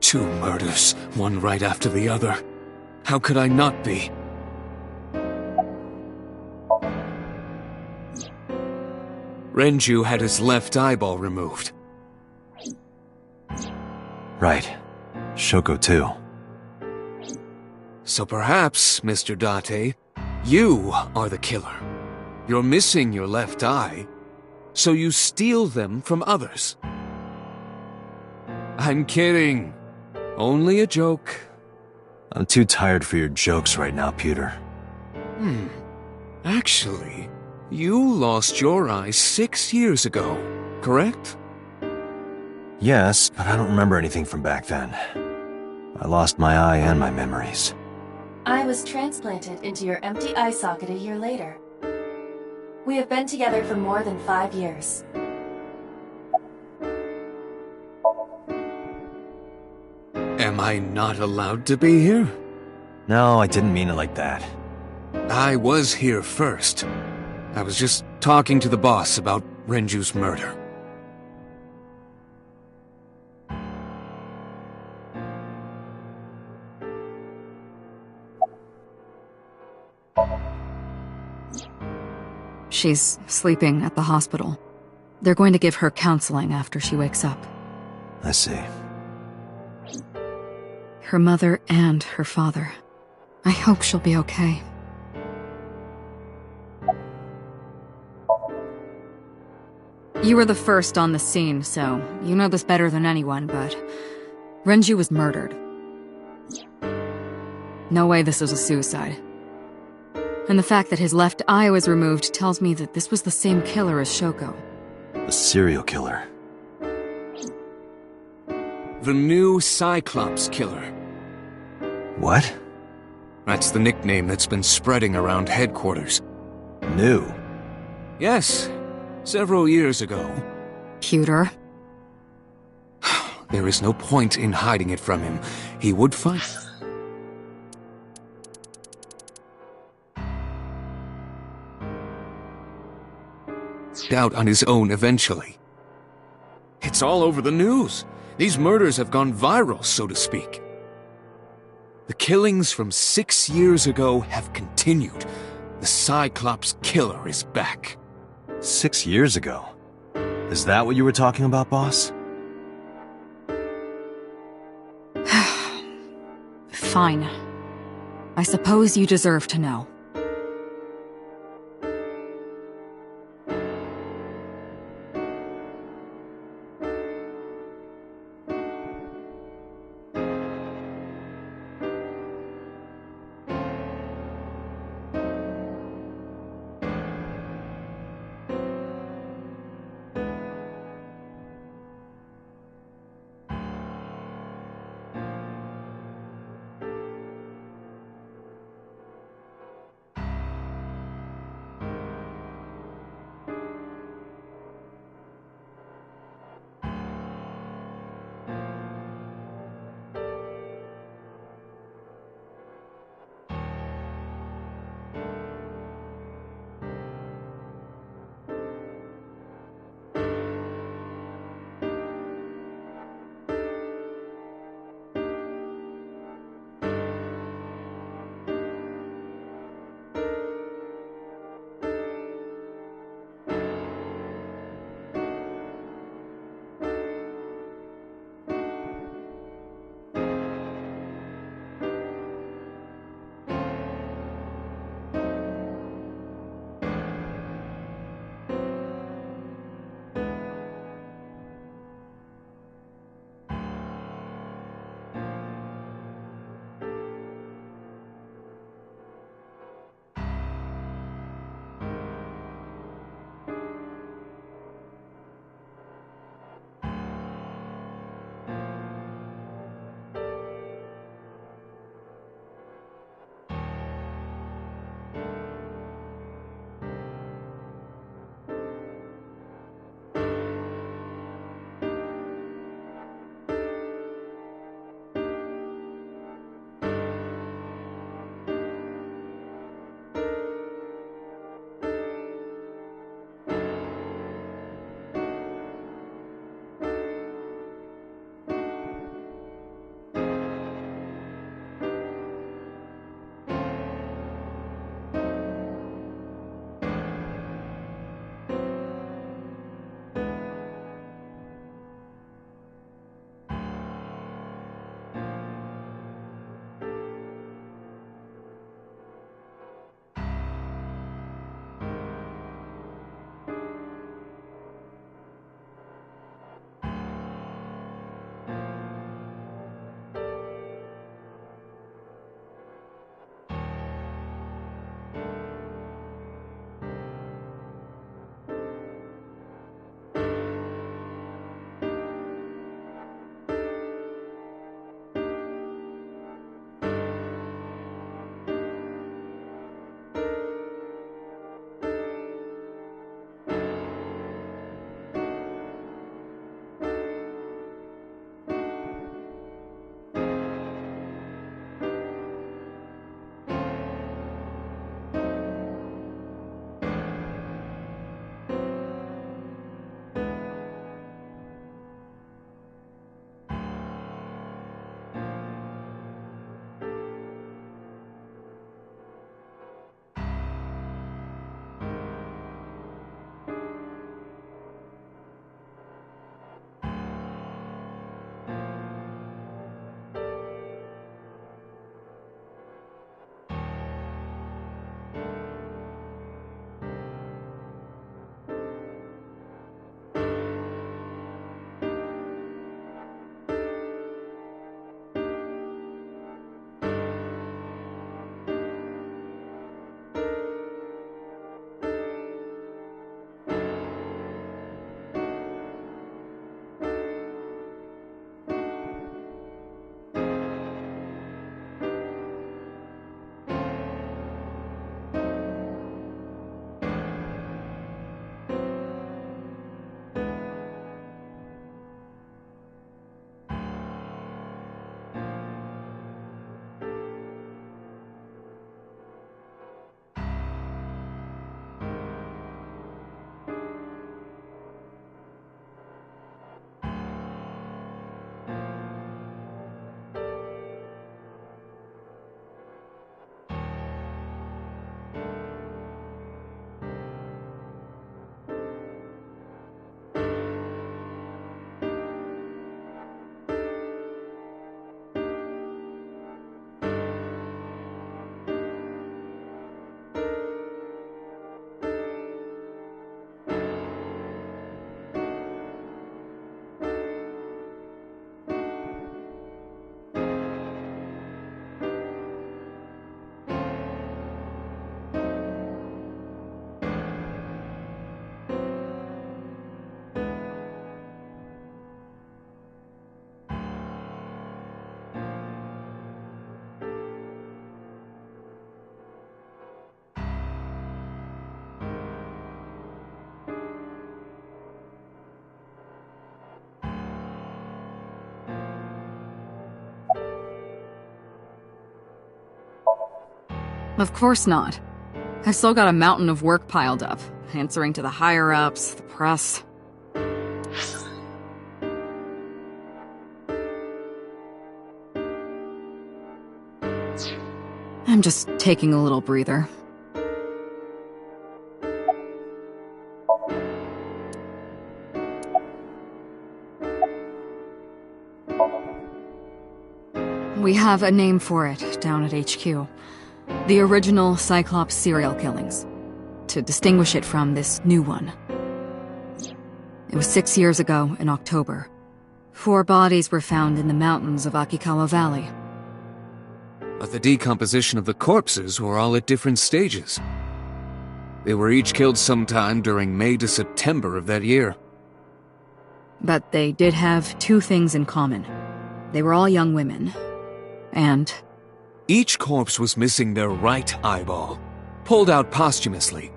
Two murders, one right after the other. How could I not be? Renju had his left eyeball removed. Right. Shoko too. So perhaps, Mr. Date, you are the killer. You're missing your left eye, so you steal them from others. I'm kidding. Only a joke. I'm too tired for your jokes right now, Pewter. Actually, you lost your eye 6 years ago, correct? Yes, but I don't remember anything from back then. I lost my eye and my memories. I was transplanted into your empty eye socket a year later. We have been together for more than 5 years. Am I not allowed to be here? No, I didn't mean it like that. I was here first. I was just talking to the boss about Renju's murder. She's sleeping at the hospital. They're going to give her counseling after she wakes up. I see. Her mother and her father. I hope she'll be okay. You were the first on the scene, so you know this better than anyone, but Renju was murdered. No way this was a suicide. And the fact that his left eye was removed tells me that this was the same killer as Shoko. A serial killer. The new Cyclops killer. What? That's the nickname that's been spreading around headquarters. New? Yes, several years ago. Pewter. There is no point in hiding it from him. He would find... out on his own eventually. It's all over the news. These murders have gone viral, so to speak. The killings from 6 years ago have continued. The Cyclops killer is back. 6 years ago? Is that what you were talking about, boss? Fine. I suppose you deserve to know. Of course not. I've still got a mountain of work piled up, answering to the higher-ups, the press. I'm just taking a little breather. We have a name for it down at HQ. The original Cyclops serial killings. To distinguish it from this new one. It was 6 years ago in October. 4 bodies were found in the mountains of Akikawa Valley. But the decomposition of the corpses were all at different stages. They were each killed sometime during May to September of that year. But they did have 2 things in common. They were all young women. And each corpse was missing their right eyeball, pulled out posthumously.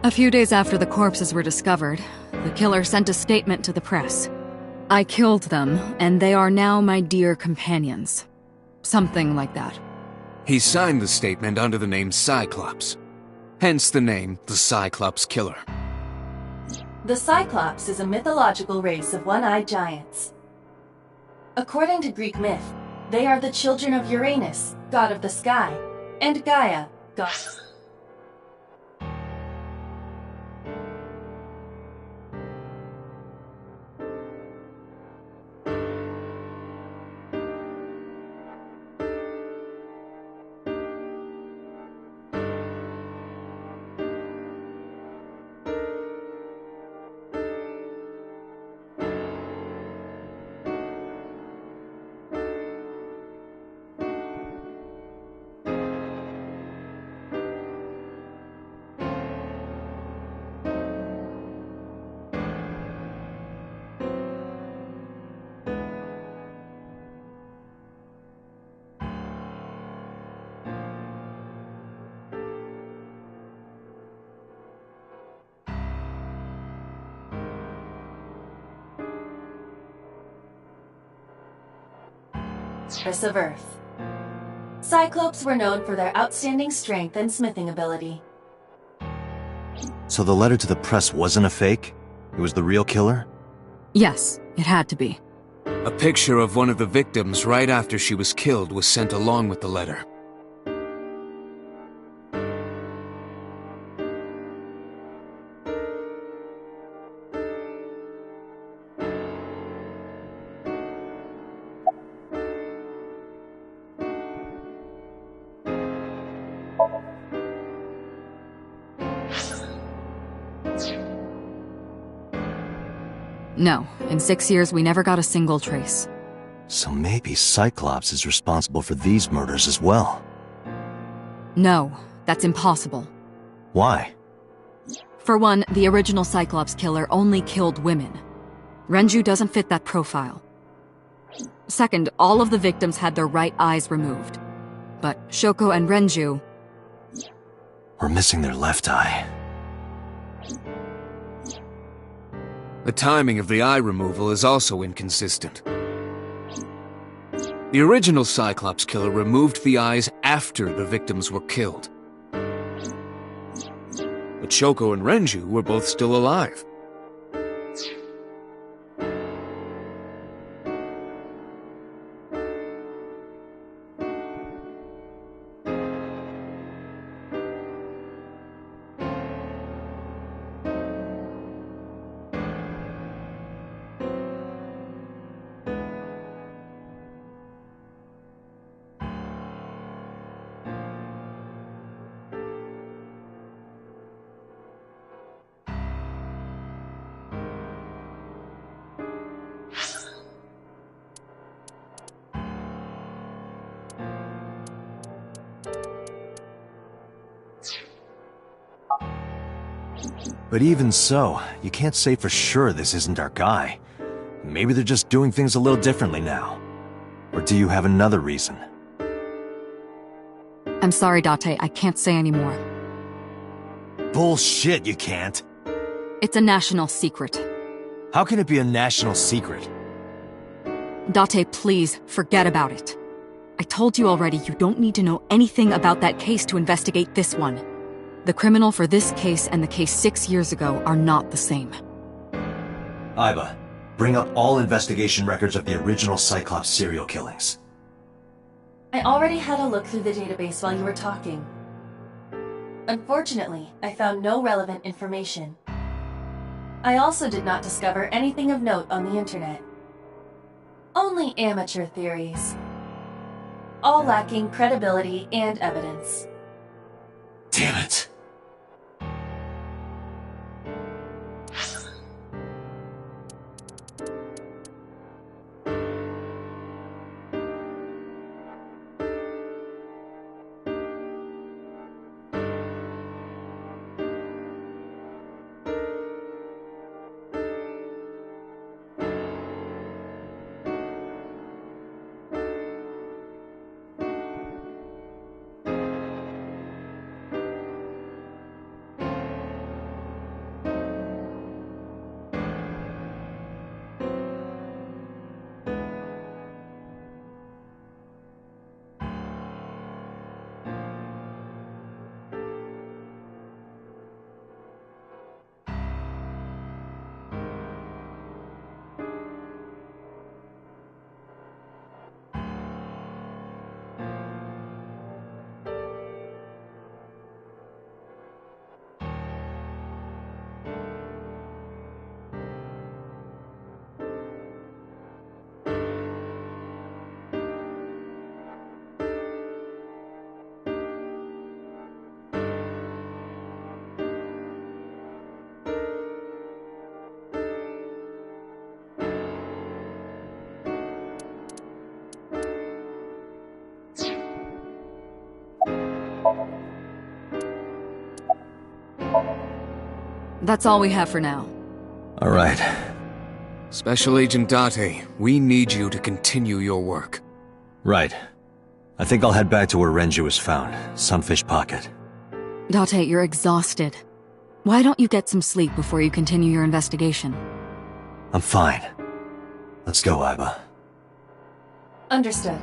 A few days after the corpses were discovered, the killer sent a statement to the press. I killed them, and they are now my dear companions. Something like that. He signed the statement under the name Cyclops. Hence the name, the Cyclops Killer. The Cyclops is a mythological race of one-eyed giants. According to Greek myth, they are the children of Uranus, god of the sky, and Gaia, goddess. Surface of Earth. Cyclopes were known for their outstanding strength and smithing ability. So the letter to the press wasn't a fake? It was the real killer? Yes, it had to be. A picture of one of the victims right after she was killed was sent along with the letter. No, in 6 years we never got a single trace. So maybe Cyclops is responsible for these murders as well. No, that's impossible. Why? For one, the original Cyclops killer only killed women. Renju doesn't fit that profile. Second, all of the victims had their right eyes removed. But Shoko and Renju... We're missing their left eye. The timing of the eye removal is also inconsistent. The original Cyclops killer removed the eyes after the victims were killed. But Shoko and Renju were both still alive. But even so, you can't say for sure this isn't our guy. Maybe they're just doing things a little differently now. Or do you have another reason? I'm sorry, Date, I can't say anymore. Bullshit, you can't. It's a national secret. How can it be a national secret? Date, please, forget about it. I told you already you don't need to know anything about that case to investigate this one. The criminal for this case and the case 6 years ago are not the same. Aiba, bring up all investigation records of the original Cyclops serial killings. I already had a look through the database while you were talking. Unfortunately, I found no relevant information. I also did not discover anything of note on the internet. Only amateur theories. All lacking credibility and evidence. Damn it. That's all we have for now. All right. Special Agent Date, we need you to continue your work. Right. I think I'll head back to where Renju was found. Sunfish Pocket. Date, you're exhausted. Why don't you get some sleep before you continue your investigation? I'm fine. Let's go, Aiba. Understood.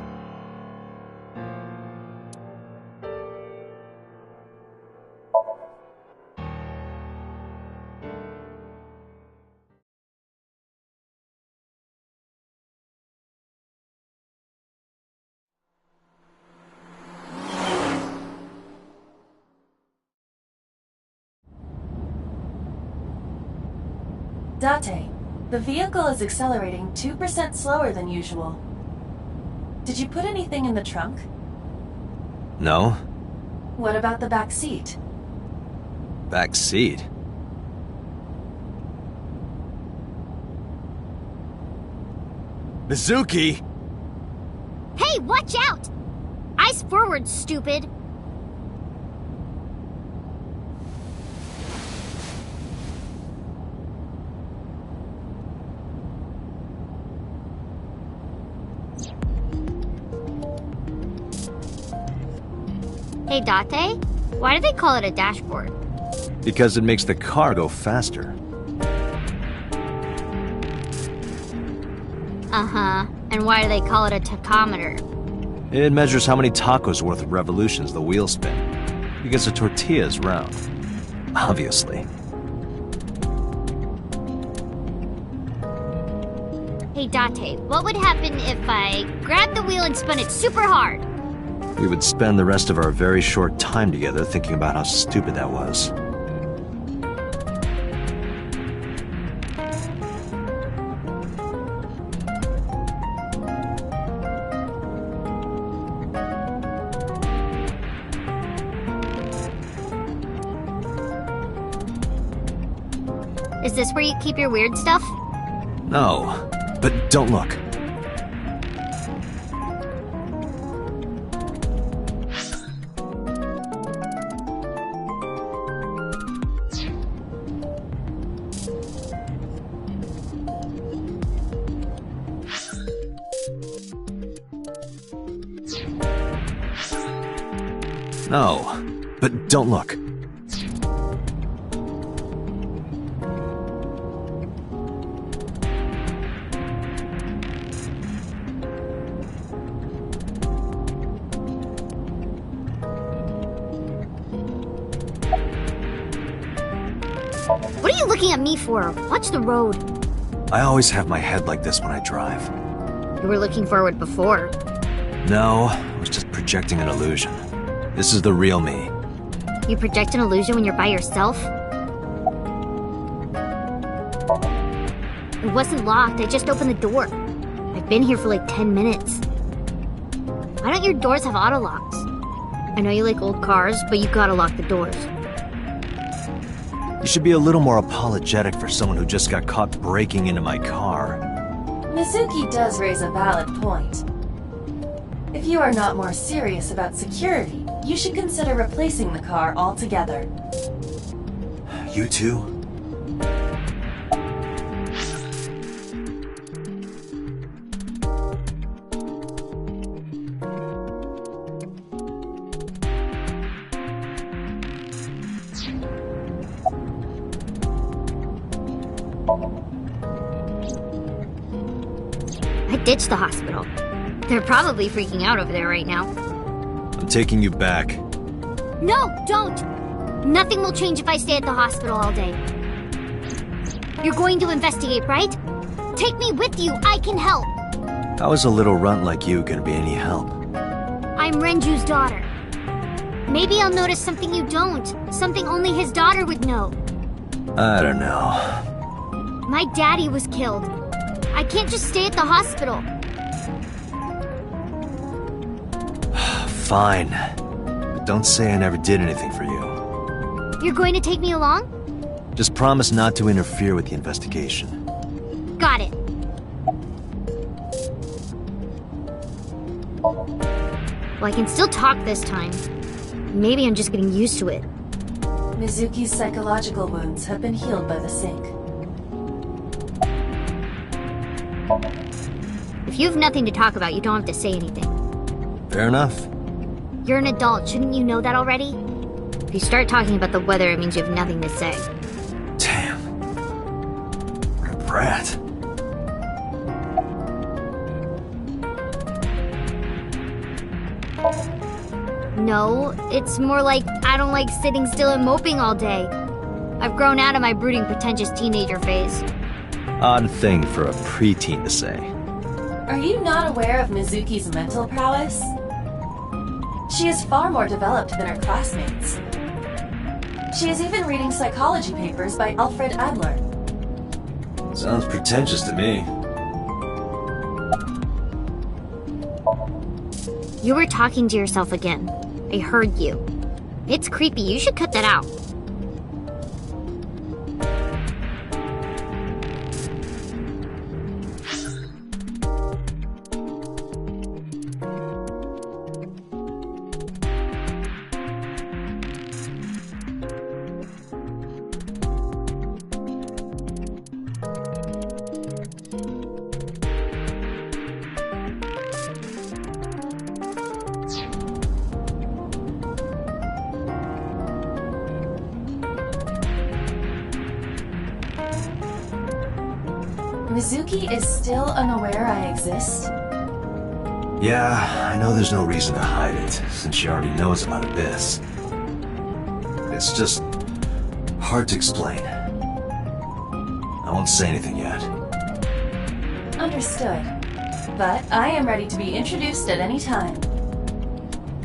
Date, the vehicle is accelerating 2% slower than usual. Did you put anything in the trunk? No? What about the back seat? Back seat? Mizuki! Hey, watch out! Eyes forward, stupid! Hey, Date? Why do they call it a dashboard? Because it makes the car go faster. Uh-huh. And why do they call it a tachometer? It measures how many tacos worth of revolutions the wheels spin. Because a tortilla is round. Obviously. Hey, Date, what would happen if I grabbed the wheel and spun it super hard? We would spend the rest of our very short time together thinking about how stupid that was. Is this where you keep your weird stuff? No, but don't look. No, but don't look. What are you looking at me for? Watch the road. I always have my head like this when I drive. You were looking forward before. No, I was just projecting an illusion. This is the real me. You project an illusion when you're by yourself? It wasn't locked, I just opened the door. I've been here for like 10 minutes. Why don't your doors have auto locks? I know you like old cars, but you gotta lock the doors. You should be a little more apologetic for someone who just got caught breaking into my car. Mizuki does raise a valid point. If you are not more serious about security, you should consider replacing the car altogether. You too? I ditched the hospital. They're probably freaking out over there right now. I'm taking you back. No, don't! Nothing will change if I stay at the hospital all day. You're going to investigate, right? Take me with you, I can help! How is a little runt like you gonna be any help? I'm Renju's daughter. Maybe I'll notice something you don't. Something only his daughter would know. I don't know. My daddy was killed. I can't just stay at the hospital. Fine. But don't say I never did anything for you. You're going to take me along? Just promise not to interfere with the investigation. Got it. Well, I can still talk this time. Maybe I'm just getting used to it. Mizuki's psychological wounds have been healed by the sink. If you have nothing to talk about, you don't have to say anything. Fair enough. You're an adult, shouldn't you know that already? If you start talking about the weather, it means you have nothing to say. Damn. What a brat. No, it's more like I don't like sitting still and moping all day. I've grown out of my brooding, pretentious teenager phase. Odd thing for a preteen to say. Are you not aware of Mizuki's mental prowess? She is far more developed than her classmates. She is even reading psychology papers by Alfred Adler. Sounds pretentious to me. You were talking to yourself again. I heard you. It's creepy. You should cut that out. Mizuki is still unaware I exist? Yeah, I know there's no reason to hide it, since she already knows about Abyss. It's just hard to explain. I won't say anything yet. Understood. But I am ready to be introduced at any time.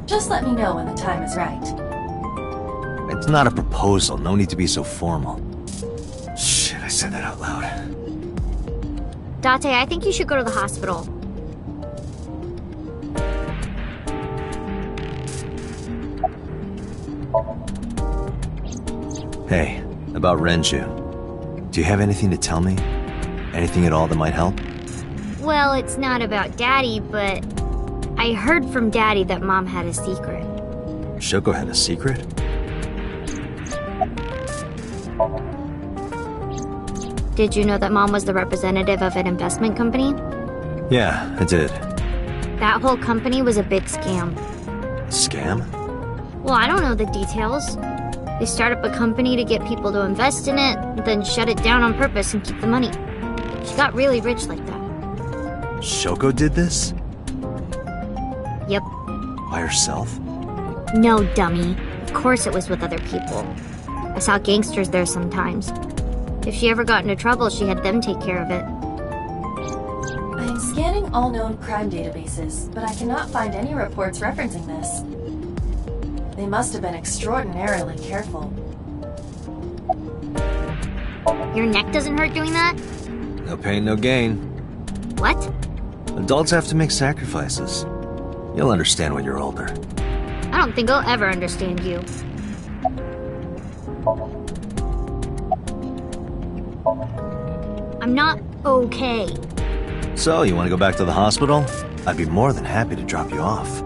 Just let me know when the time is right. It's not a proposal, no need to be so formal. Shit, I said that out loud. Date, I think you should go to the hospital. Hey, about Renju. Do you have anything to tell me? Anything at all that might help? Well, it's not about Daddy, but I heard from Daddy that Mom had a secret. Shoko had a secret? Did you know that Mom was the representative of an investment company? Yeah, I did. That whole company was a big scam. Scam? Well, I don't know the details. They start up a company to get people to invest in it, then shut it down on purpose and keep the money. She got really rich like that. Shoko did this? Yep. By herself? No, dummy. Of course it was with other people. I saw gangsters there sometimes. If she ever got into trouble, she had them take care of it. I am scanning all known crime databases, but I cannot find any reports referencing this. They must have been extraordinarily careful. Your neck doesn't hurt doing that? No pain, no gain. What? Adults have to make sacrifices. You'll understand when you're older. I don't think I'll ever understand you. I'm not okay. So, you want to go back to the hospital? I'd be more than happy to drop you off.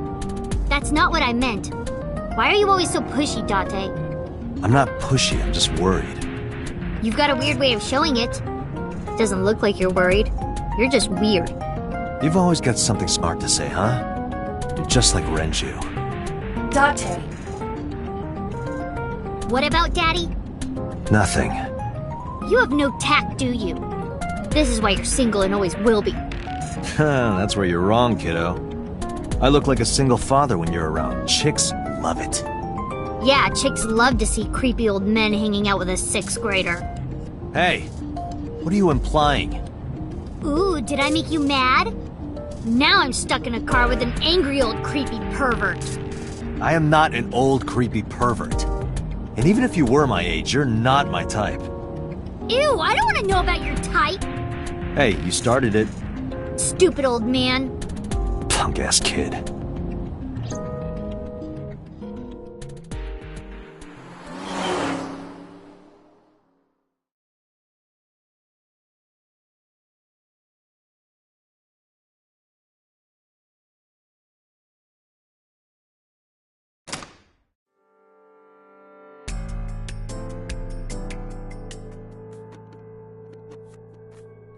That's not what I meant. Why are you always so pushy, Date? I'm not pushy, I'm just worried. You've got a weird way of showing it. Doesn't look like you're worried. You're just weird. You've always got something smart to say, huh? You're just like Renju. Date, What about Daddy? Nothing. You have no tact, do you? This is why you're single and always will be. That's where you're wrong, kiddo. I look like a single father when you're around. Chicks love it. Yeah, chicks love to see creepy old men hanging out with a sixth grader. Hey, what are you implying? Ooh, did I make you mad? Now I'm stuck in a car with an angry old creepy pervert. I am not an old creepy pervert. And even if you were my age, you're not my type. Ew, I don't want to know about your type. Hey, you started it. Stupid old man. Punk-ass kid.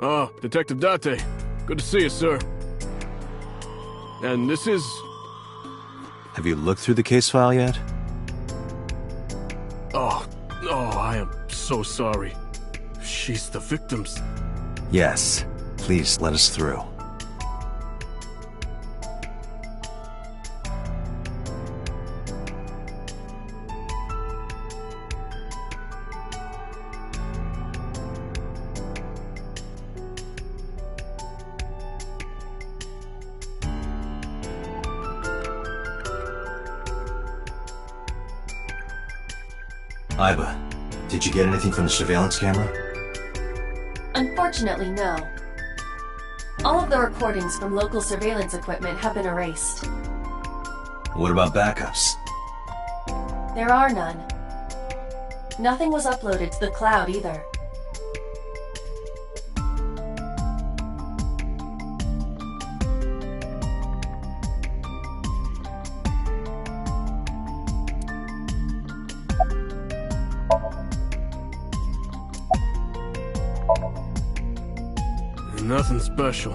Ah, Detective Date. Good to see you, sir. And this is... Have you looked through the case file yet? Oh, I am so sorry. She's the victim's... Yes. Please let us through. Iba, did you get anything from the surveillance camera? Unfortunately, no. All of the recordings from local surveillance equipment have been erased. What about backups? There are none. Nothing was uploaded to the cloud either. Nothing special.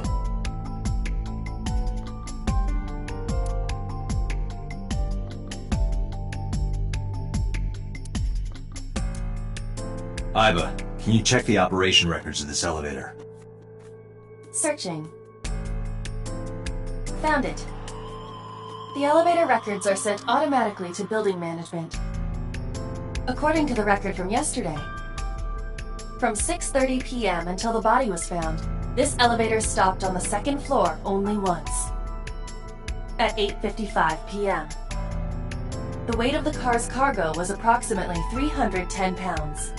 Iba, can you check the operation records of this elevator? Searching. Found it. The elevator records are sent automatically to building management. According to the record from yesterday, from 6:30 p.m. until the body was found, this elevator stopped on the second floor only once. At 8:55 p.m. The weight of the car's cargo was approximately 310 pounds.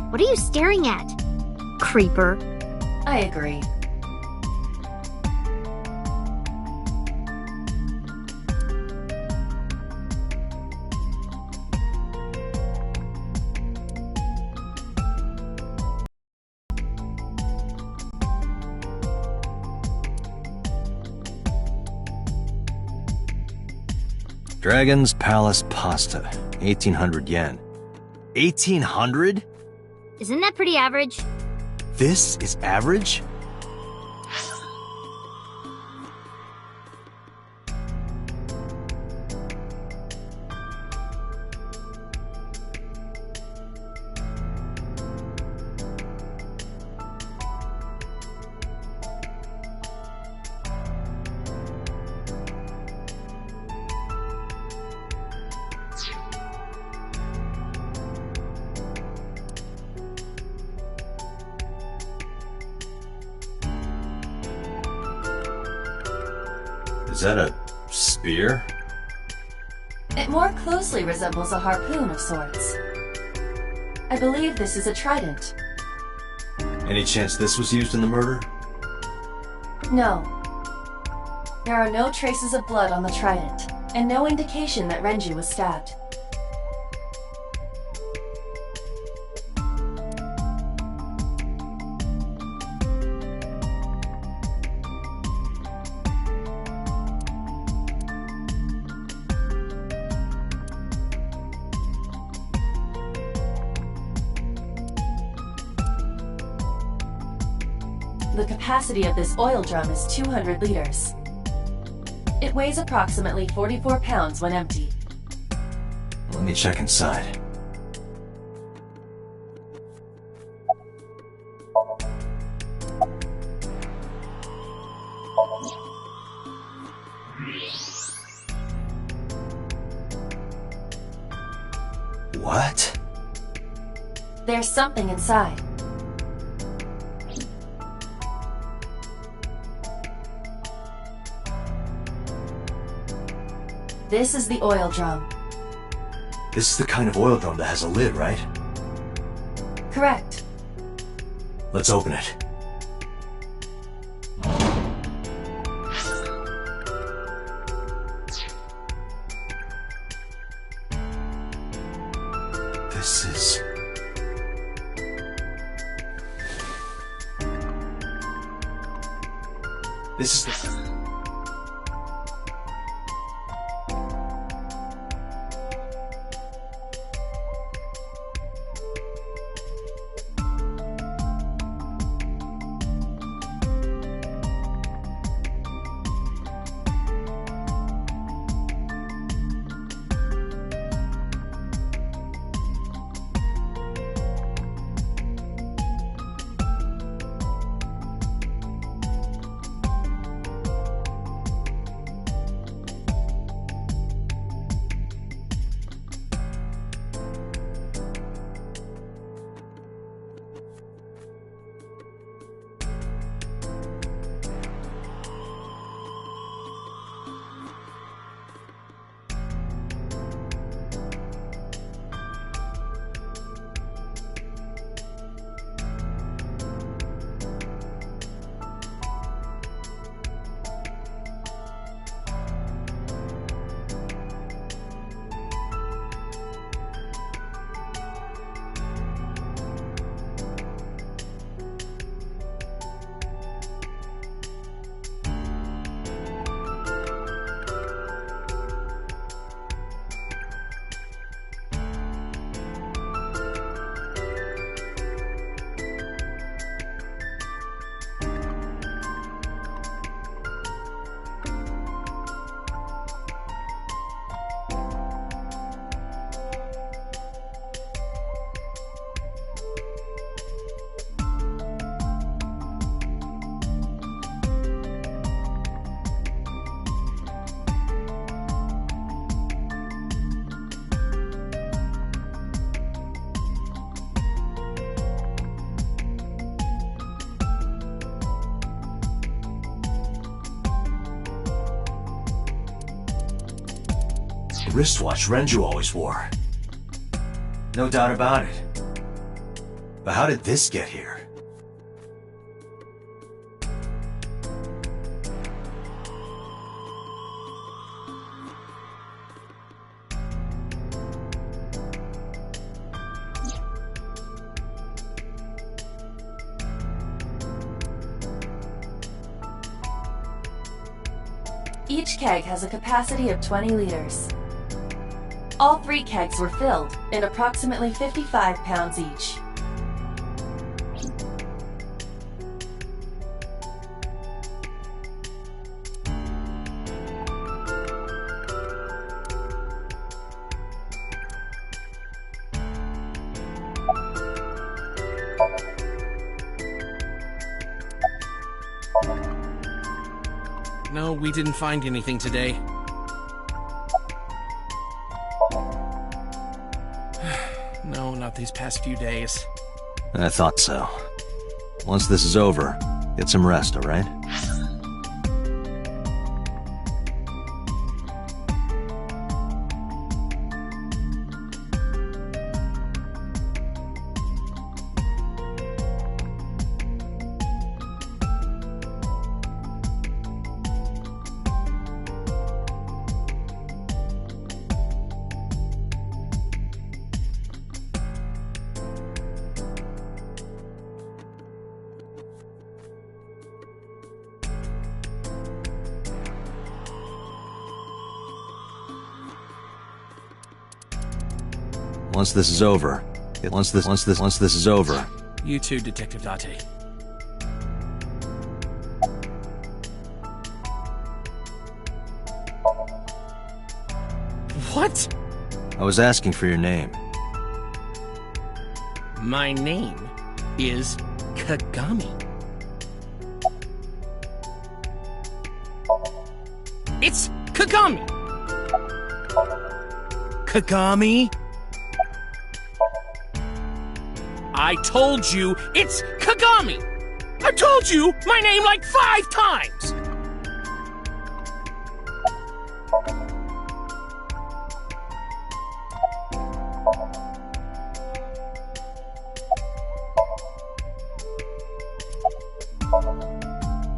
What are you staring at? Creeper. I agree. Dragon's Palace Pasta, 1800 yen. 1800? Isn't that pretty average? This is average? Is that a spear? It more closely resembles a harpoon of sorts. I believe this is a trident. Any chance this was used in the murder? No. There are no traces of blood on the trident, and no indication that Renji was stabbed. The capacity of this oil drum is 200 liters. It weighs approximately 44 pounds when empty. Let me check inside. What? There's something inside. This is the oil drum. This is the kind of oil drum that has a lid, right? Correct. Let's open it. This is... This is the... wristwatch Renju always wore. No doubt about it. But how did this get here? Each keg has a capacity of 20 liters. All 3 kegs were filled, in approximately 55 pounds each. No, we didn't find anything today. No, not these past few days. I thought so. Once this is over, get some rest, alright? Once this is over, once this is over. You too, Detective Date. What? I was asking for your name. My name is Kagami. It's Kagami! Kagami? I told you, it's Kagami! I told you my name like 5 times!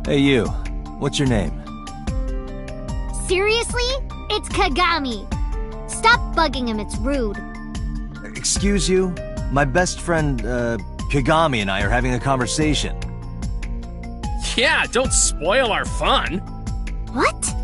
Hey you, what's your name? Seriously? It's Kagami. Stop bugging him, it's rude. Excuse you? My best friend, Kagami and I are having a conversation. Yeah, don't spoil our fun. What?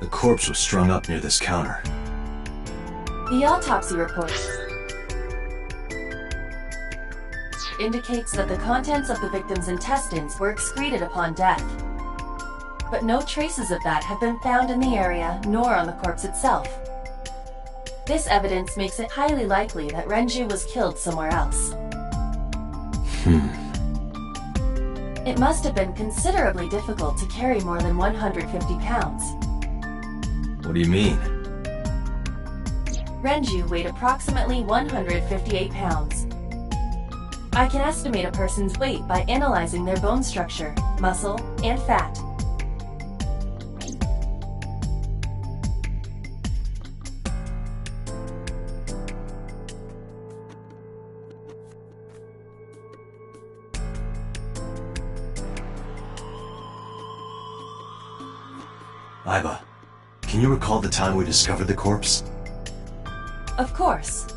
The corpse was strung up near this counter. The autopsy report indicates that the contents of the victim's intestines were excreted upon death. But no traces of that have been found in the area, nor on the corpse itself. This evidence makes it highly likely that Renju was killed somewhere else. It must have been considerably difficult to carry more than 150 pounds. What do you mean? Renju weighed approximately 158 pounds. I can estimate a person's weight by analyzing their bone structure, muscle, and fat. Aiba, can you recall the time we discovered the corpse? Of course.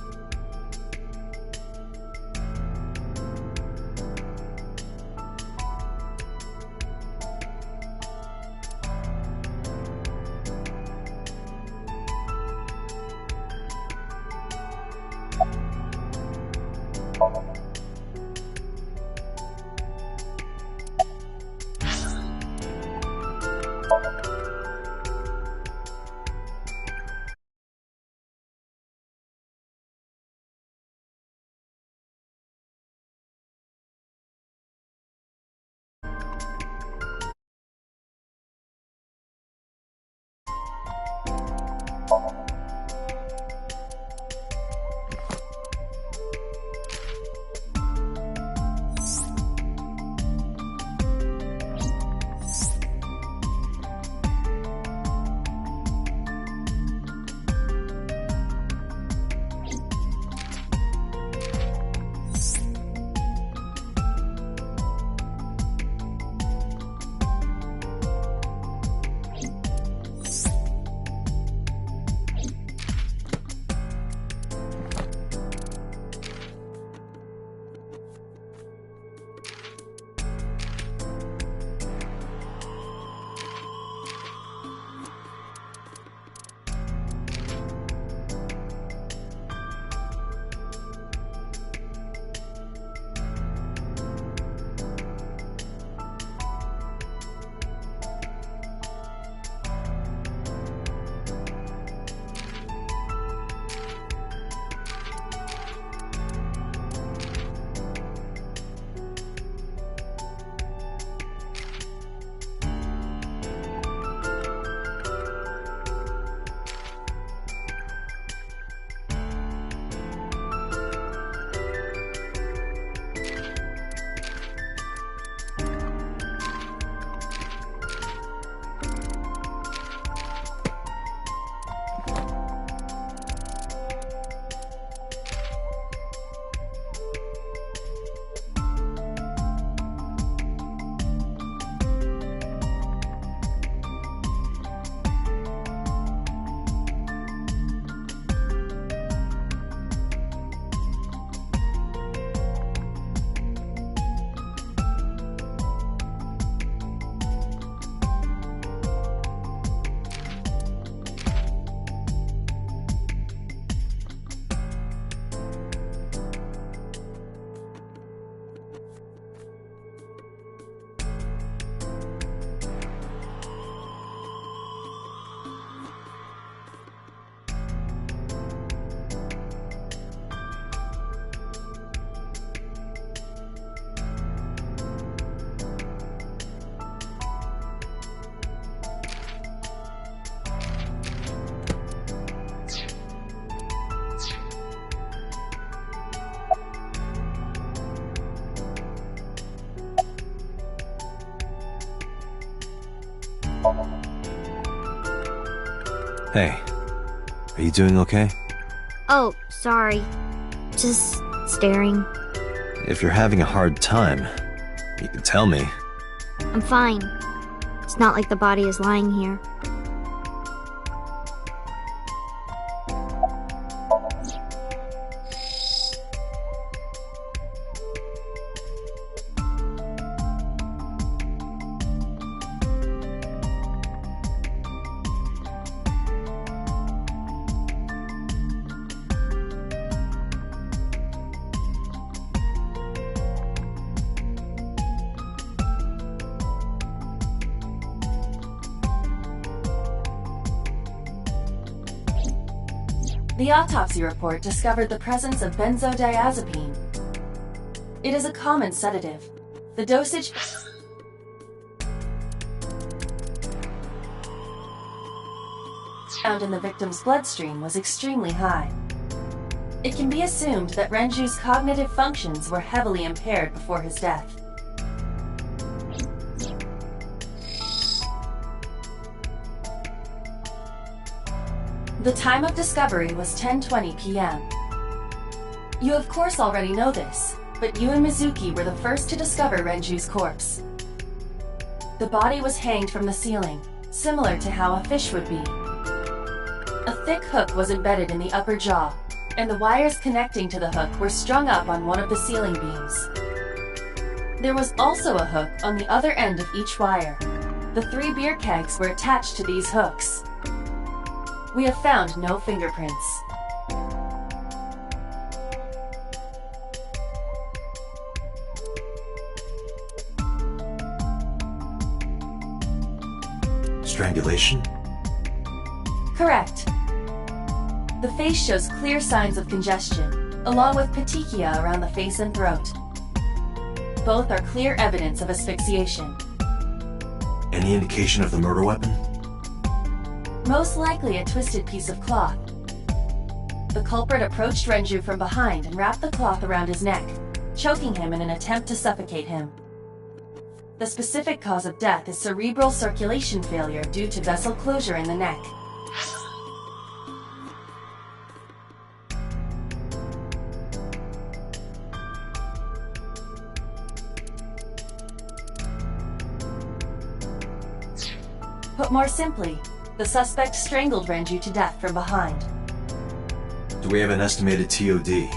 Hey, are you doing okay? Oh, sorry. Just staring. If you're having a hard time, you can tell me. I'm fine. It's not like the body is lying here. The autopsy report discovered the presence of benzodiazepine. It is a common sedative. The dosage found in the victim's bloodstream was extremely high. It can be assumed that Renju's cognitive functions were heavily impaired before his death. The time of discovery was 10:20 p.m. You of course already know this, but you and Mizuki were the first to discover Renju's corpse. The body was hanged from the ceiling, similar to how a fish would be. A thick hook was embedded in the upper jaw, and the wires connecting to the hook were strung up on one of the ceiling beams. There was also a hook on the other end of each wire. The 3 beer kegs were attached to these hooks. We have found no fingerprints. Strangulation? Correct. The face shows clear signs of congestion, along with petechia around the face and throat. Both are clear evidence of asphyxiation. Any indication of the murder weapon? Most likely a twisted piece of cloth. The culprit approached Renju from behind and wrapped the cloth around his neck, choking him in an attempt to suffocate him. The specific cause of death is cerebral circulation failure due to vessel closure in the neck. Put more simply, the suspect strangled Renju to death from behind. Do we have an estimated TOD?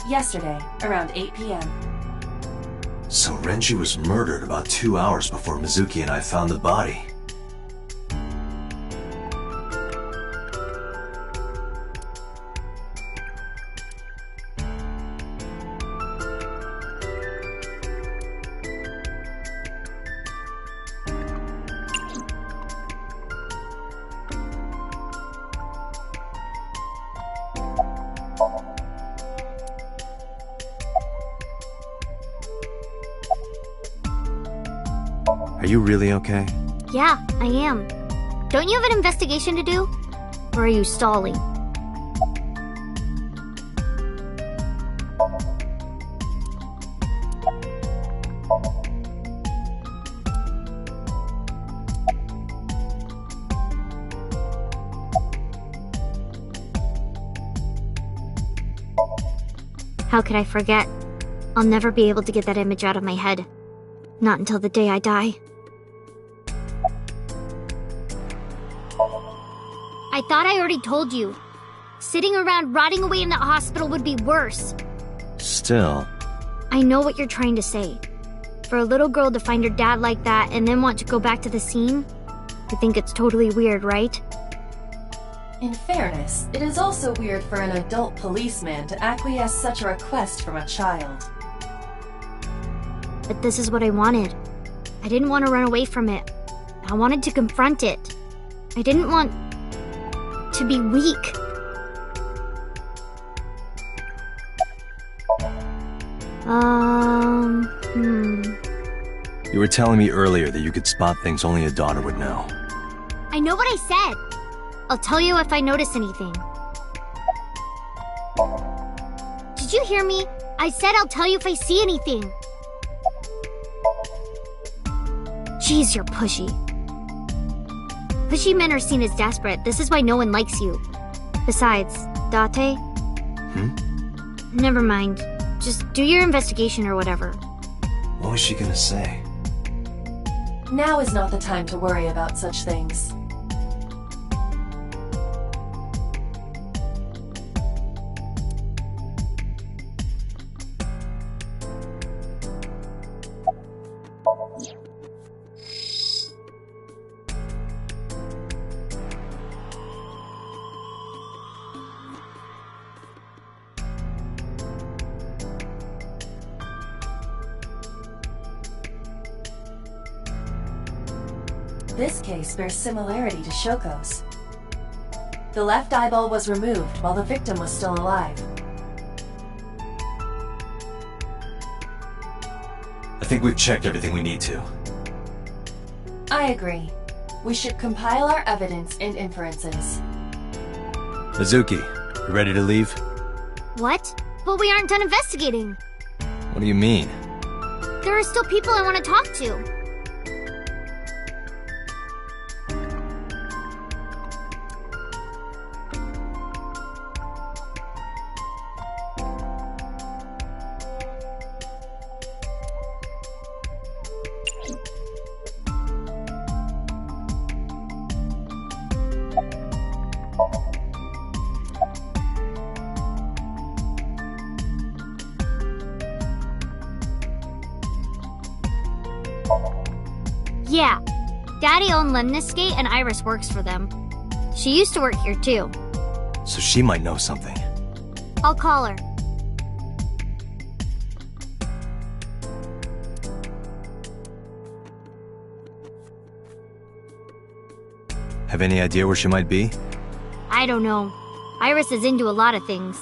Yesterday, around 8 p.m. So Renju was murdered about 2 hours before Mizuki and I found the body. Are you really okay? Yeah, I am. Don't you have an investigation to do? Or are you stalling? How could I forget? I'll never be able to get that image out of my head. Not until the day I die. I thought I already told you. Sitting around rotting away in that hospital would be worse. Still. I know what you're trying to say. For a little girl to find her dad like that and then want to go back to the scene, you think it's totally weird, right? In fairness, it is also weird for an adult policeman to acquiesce such a request from a child. But this is what I wanted. I didn't want to run away from it. I wanted to confront it. I didn't want to be weak. You were telling me earlier that you could spot things only a daughter would know. I know what I said. I'll tell you if I notice anything. Did you hear me? I said I'll tell you if I see anything. Jeez, you're pushy. Pushy men are seen as desperate. This is why no one likes you. Besides, Date? Never mind. Just do your investigation or whatever. What was she gonna say? Now is not the time to worry about such things. This case bears similarity to Shoko's. The left eyeball was removed while the victim was still alive. I think we've checked everything we need to. I agree. We should compile our evidence and inferences. Mizuki, you ready to leave? What? But we aren't done investigating. What do you mean? There are still people I want to talk to. Yeah, Daddy owned Lemniscate and Iris works for them. She used to work here too. So she might know something. I'll call her. Have any idea where she might be? I don't know. Iris is into a lot of things.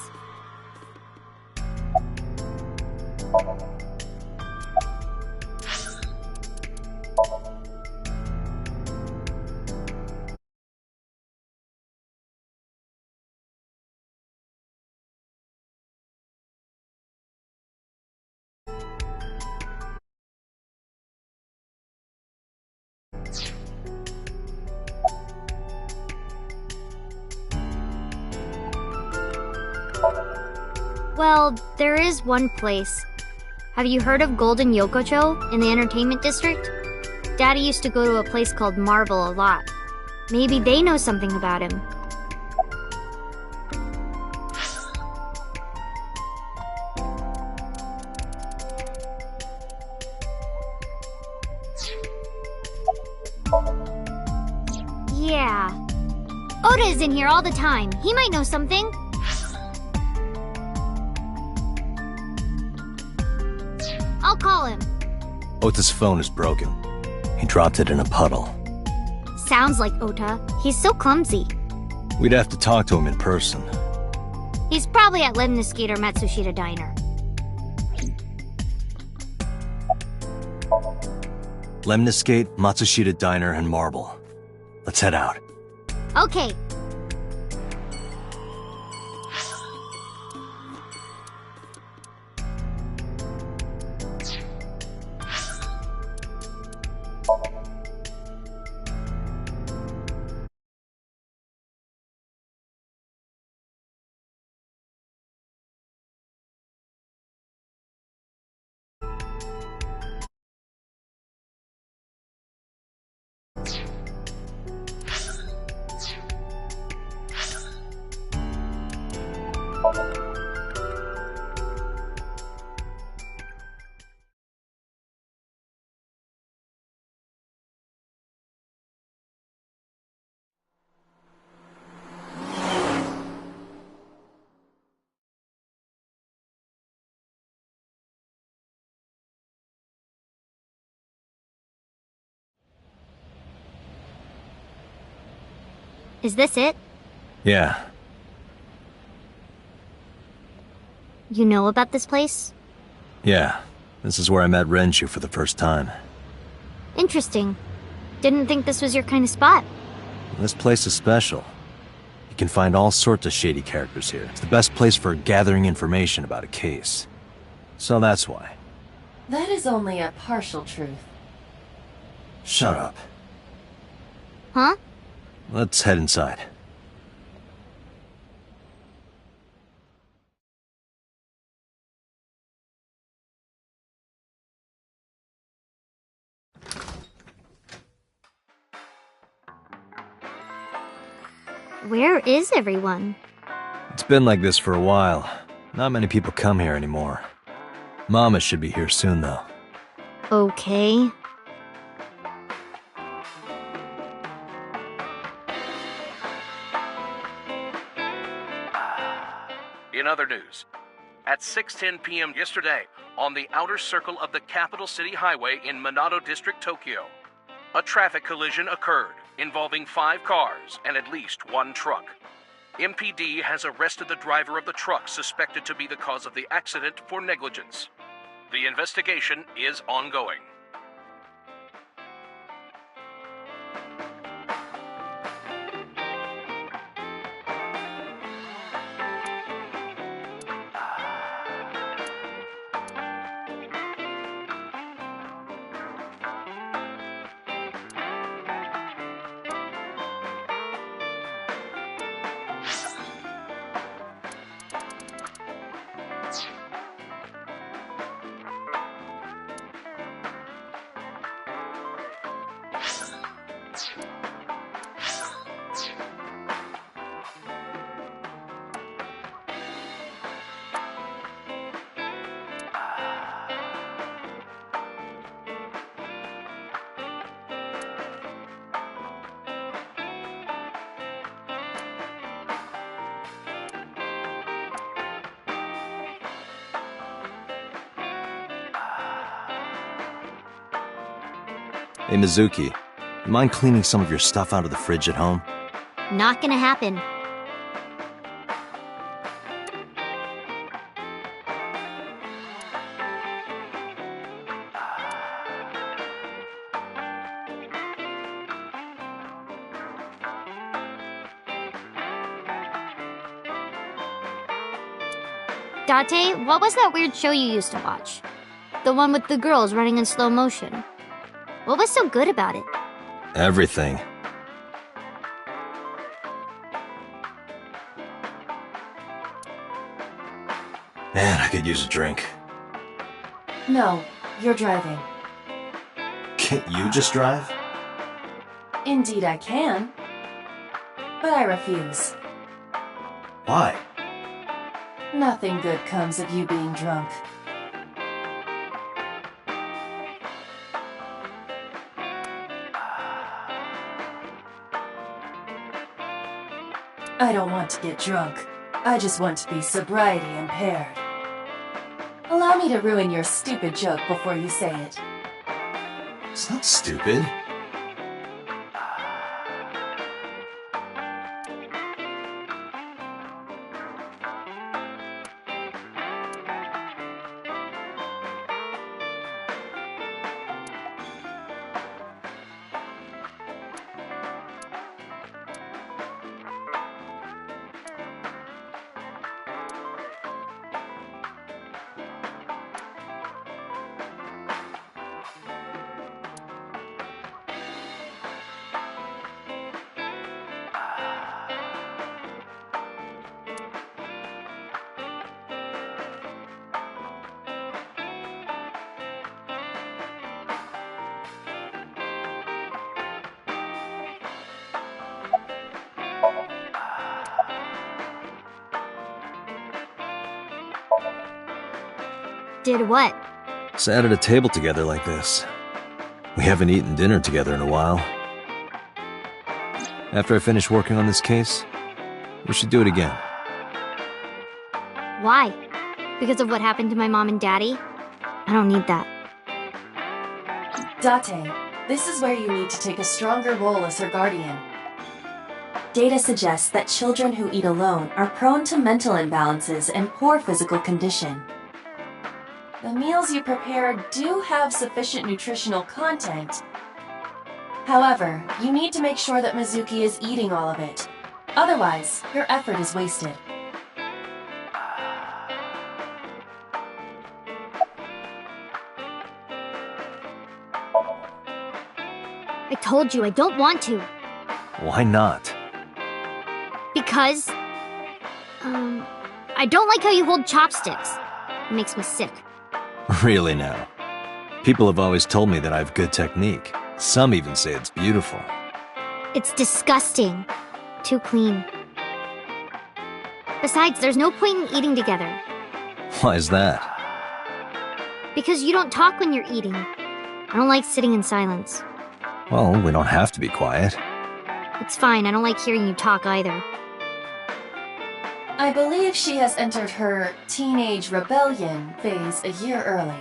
Well, there is one place. Have you heard of Golden Yokocho in the entertainment district? Daddy used to go to a place called Marble a lot. Maybe they know something about him. Yeah. Oda is in here all the time. He might know something. I'll call him. Ota's phone is broken. He dropped it in a puddle. Sounds like Ota. He's so clumsy. We'd have to talk to him in person. He's probably at Lemniscate or Matsushita Diner. Lemniscate, Matsushita Diner, and Marble. Let's head out. Okay. Is this it? Yeah. You know about this place? Yeah. This is where I met Renshu for the first time. Interesting. Didn't think this was your kind of spot. This place is special. You can find all sorts of shady characters here. It's the best place for gathering information about a case. So that's why. That is only a partial truth. Shut up. Huh? Let's head inside. Where is everyone? It's been like this for a while. Not many people come here anymore. Mama should be here soon, though. Okay. In other news, at 6:10 p.m. yesterday, on the outer circle of the Capital City Highway in Minato District, Tokyo, a traffic collision occurred involving 5 cars and at least 1 truck. MPD has arrested the driver of the truck suspected to be the cause of the accident for negligence. The investigation is ongoing. Hey, Mizuki, you mind cleaning some of your stuff out of the fridge at home? Not gonna happen. Date, what was that weird show you used to watch? The one with the girls running in slow motion. What was so good about it? Everything. Man, I could use a drink. No, you're driving. Can't you just drive? Indeed I can. But I refuse. Why? Nothing good comes of you being drunk. I don't want to get drunk. I just want to be sobriety impaired. Allow me to ruin your stupid joke before you say it. It's not stupid. Did what? Sat at a table together like this. We haven't eaten dinner together in a while. After I finish working on this case, we should do it again. Why? Because of what happened to my mom and daddy? I don't need that. Date, this is where you need to take a stronger role as her guardian. Data suggests that children who eat alone are prone to mental imbalances and poor physical condition. The meals you prepare do have sufficient nutritional content. However, you need to make sure that Mizuki is eating all of it. Otherwise, your effort is wasted. told you, I don't want to. Why not? Because... I don't like how you hold chopsticks. It makes me sick. Really now? People have always told me that I have good technique. Some even say it's beautiful. It's disgusting. Too clean. Besides, there's no point in eating together. Why is that? Because you don't talk when you're eating. I don't like sitting in silence. Well, we don't have to be quiet. It's fine, I don't like hearing you talk either. I believe she has entered her teenage rebellion phase a year early.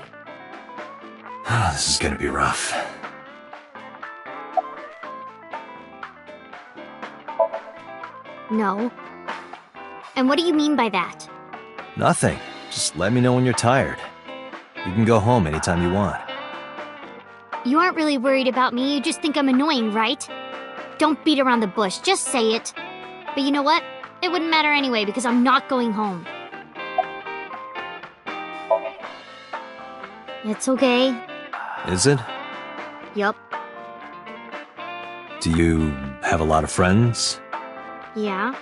This is gonna be rough. No. And what do you mean by that? Nothing. Just let me know when you're tired. You can go home anytime you want. You aren't really worried about me, you just think I'm annoying, right? Don't beat around the bush, just say it. But you know what? It wouldn't matter anyway, because I'm not going home. It's okay. Is it? Yup. Do you have a lot of friends? Yeah.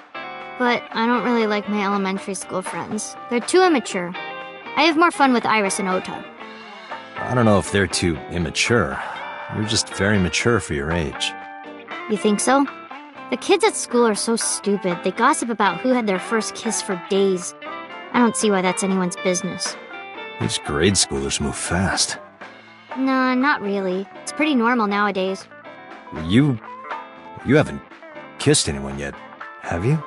But I don't really like my elementary school friends. They're too immature. I have more fun with Iris and Ota. I don't know if they're too immature. You're just very mature for your age. You think so? The kids at school are so stupid. They gossip about who had their first kiss for days. I don't see why that's anyone's business. These grade schoolers move fast. Nah, not really. It's pretty normal nowadays. You haven't kissed anyone yet, have you?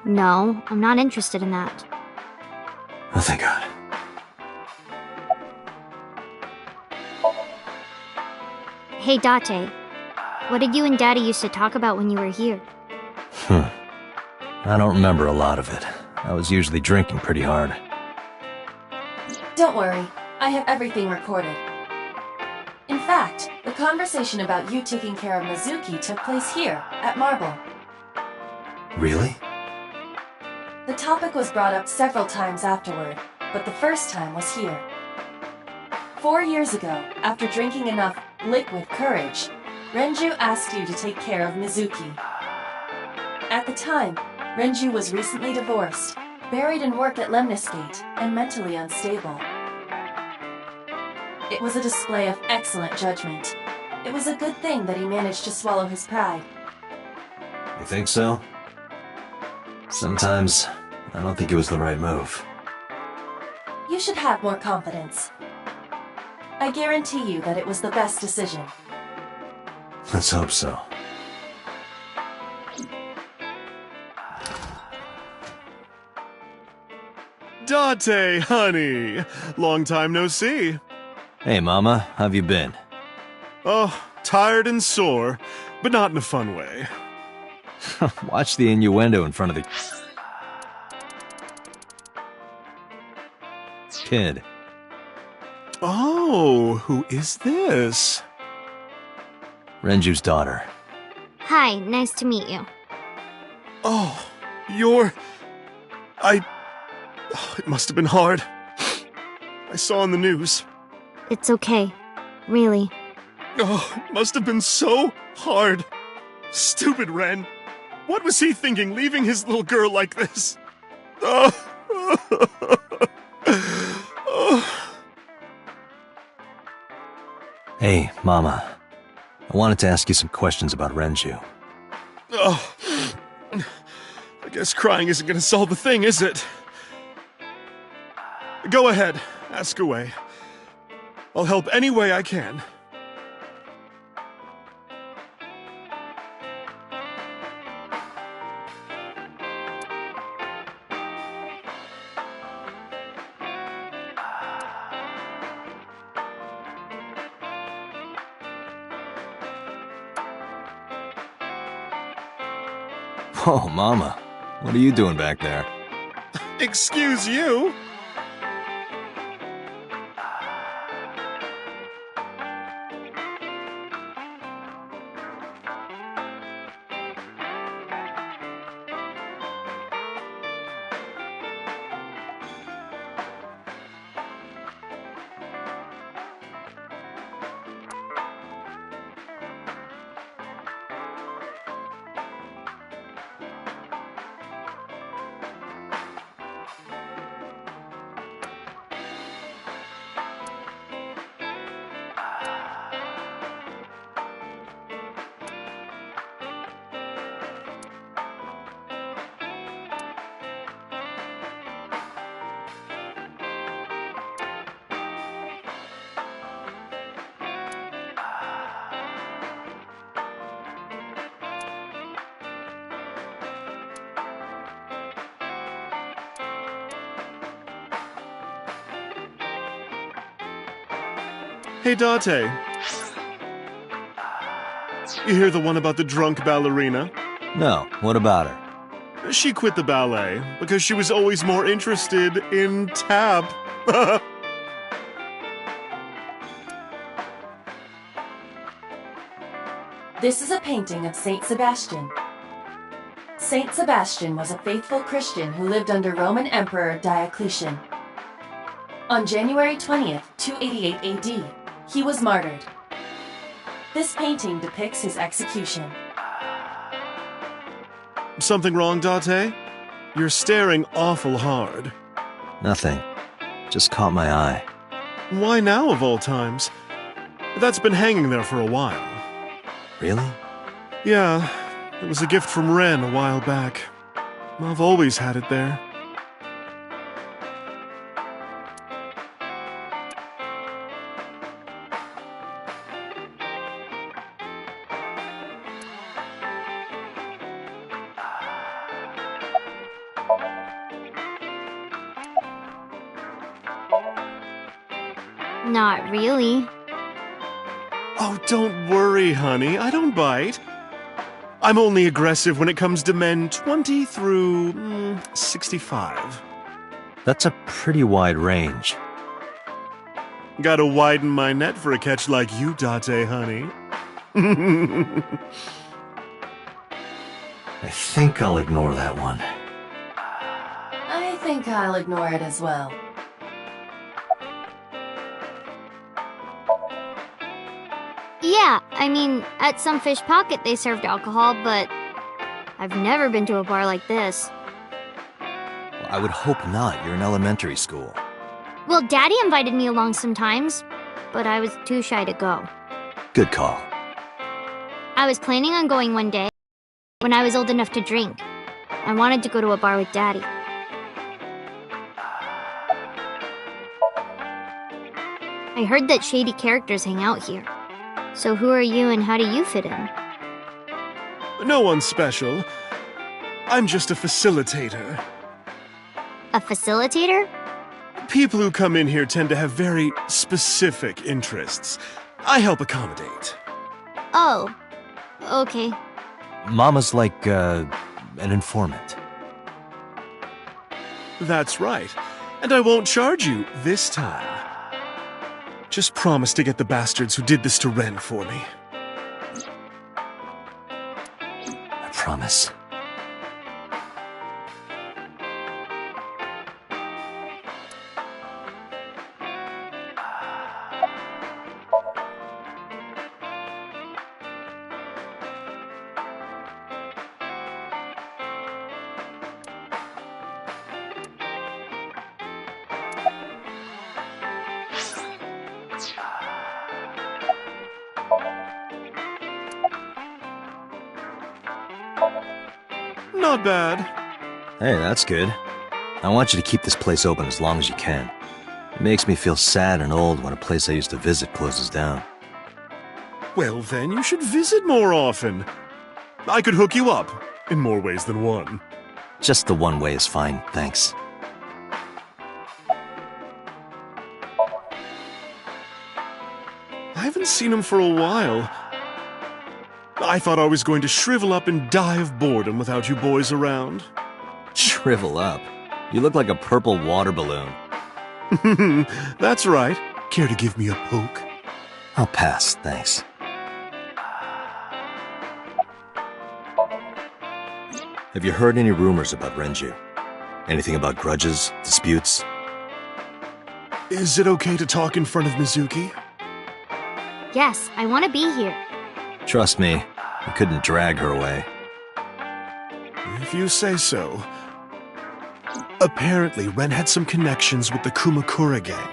No, I'm not interested in that. Oh, thank God. Hey, Date. What did you and Daddy used to talk about when you were here? I don't remember a lot of it. I was usually drinking pretty hard. Don't worry, I have everything recorded. In fact, the conversation about you taking care of Mizuki took place here, at Marble. Really? The topic was brought up several times afterward, but the first time was here. 4 years ago, after drinking enough liquid courage, Renju asked you to take care of Mizuki. At the time, Renju was recently divorced, buried in work at Lemniscate, and mentally unstable. It was a display of excellent judgment. It was a good thing that he managed to swallow his pride. You think so? Sometimes, I don't think it was the right move. You should have more confidence. I guarantee you that it was the best decision. Let's hope so. Date, honey! Long time no see. Hey, Mama, how have you been? Oh, tired and sore, but not in a fun way. Watch the innuendo in front of the kid. Oh, who is this? Renju's daughter. Hi, nice to meet you. Oh, it must have been hard. I saw on the news. It's okay. Really. Oh, it must have been so hard. Stupid Ren. What was he thinking, leaving his little girl like this? Oh. Hey, Mama. I wanted to ask you some questions about Renju. Oh. I guess crying isn't gonna solve the thing, is it? Go ahead, ask away. I'll help any way I can. Oh, Mama. What are you doing back there? Excuse you? Hey, Date. You hear the one about the drunk ballerina? No, what about her? She quit the ballet because she was always more interested in tap. This is a painting of Saint Sebastian. Saint Sebastian was a faithful Christian who lived under Roman Emperor Diocletian. On January 20th, 288 AD, he was martyred. This painting depicts his execution. Something wrong, Date? You're staring awful hard. Nothing. Just caught my eye. Why now, of all times? That's been hanging there for a while. Really? Yeah, it was a gift from Ren a while back. I've always had it there. Not really. Oh, don't worry, honey. I don't bite. I'm only aggressive when it comes to men 20 through 65. That's a pretty wide range. Gotta widen my net for a catch like you, Date, honey. I think I'll ignore that one. I think I'll ignore it as well. Yeah, I mean, at some fish pocket they served alcohol, but I've never been to a bar like this. Well, I would hope not. You're in elementary school. Well, Daddy invited me along sometimes, but I was too shy to go. Good call. I was planning on going one day when I was old enough to drink. I wanted to go to a bar with Daddy. I heard that shady characters hang out here. So who are you and how do you fit in? No one special. I'm just a facilitator. A facilitator? People who come in here tend to have very specific interests. I help accommodate. Oh, okay. Mama's like, an informant. That's right. And I won't charge you this time. Just promise to get the bastards who did this to Ren for me. I promise. Not bad. Hey, that's good. I want you to keep this place open as long as you can. It makes me feel sad and old when a place I used to visit closes down. Well, then you should visit more often. I could hook you up, in more ways than one. Just the one way is fine, thanks. I haven't seen him for a while. I thought I was going to shrivel up and die of boredom without you boys around. Shrivel up. You look like a purple water balloon. That's right. Care to give me a poke? I'll pass, thanks. Have you heard any rumors about Renju? Anything about grudges, disputes? Is it okay to talk in front of Mizuki? Yes, I want to be here. Trust me, I couldn't drag her away. If you say so. Apparently, Ren had some connections with the Kumakura gang.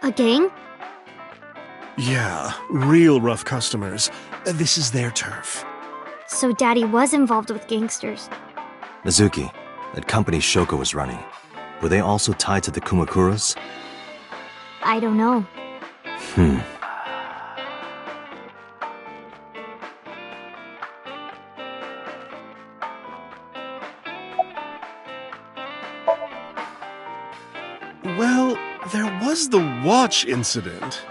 A gang? Yeah, real rough customers. This is their turf. So Daddy was involved with gangsters. Mizuki, that company Shoko was running, were they also tied to the Kumakuras? I don't know. was the watch incident.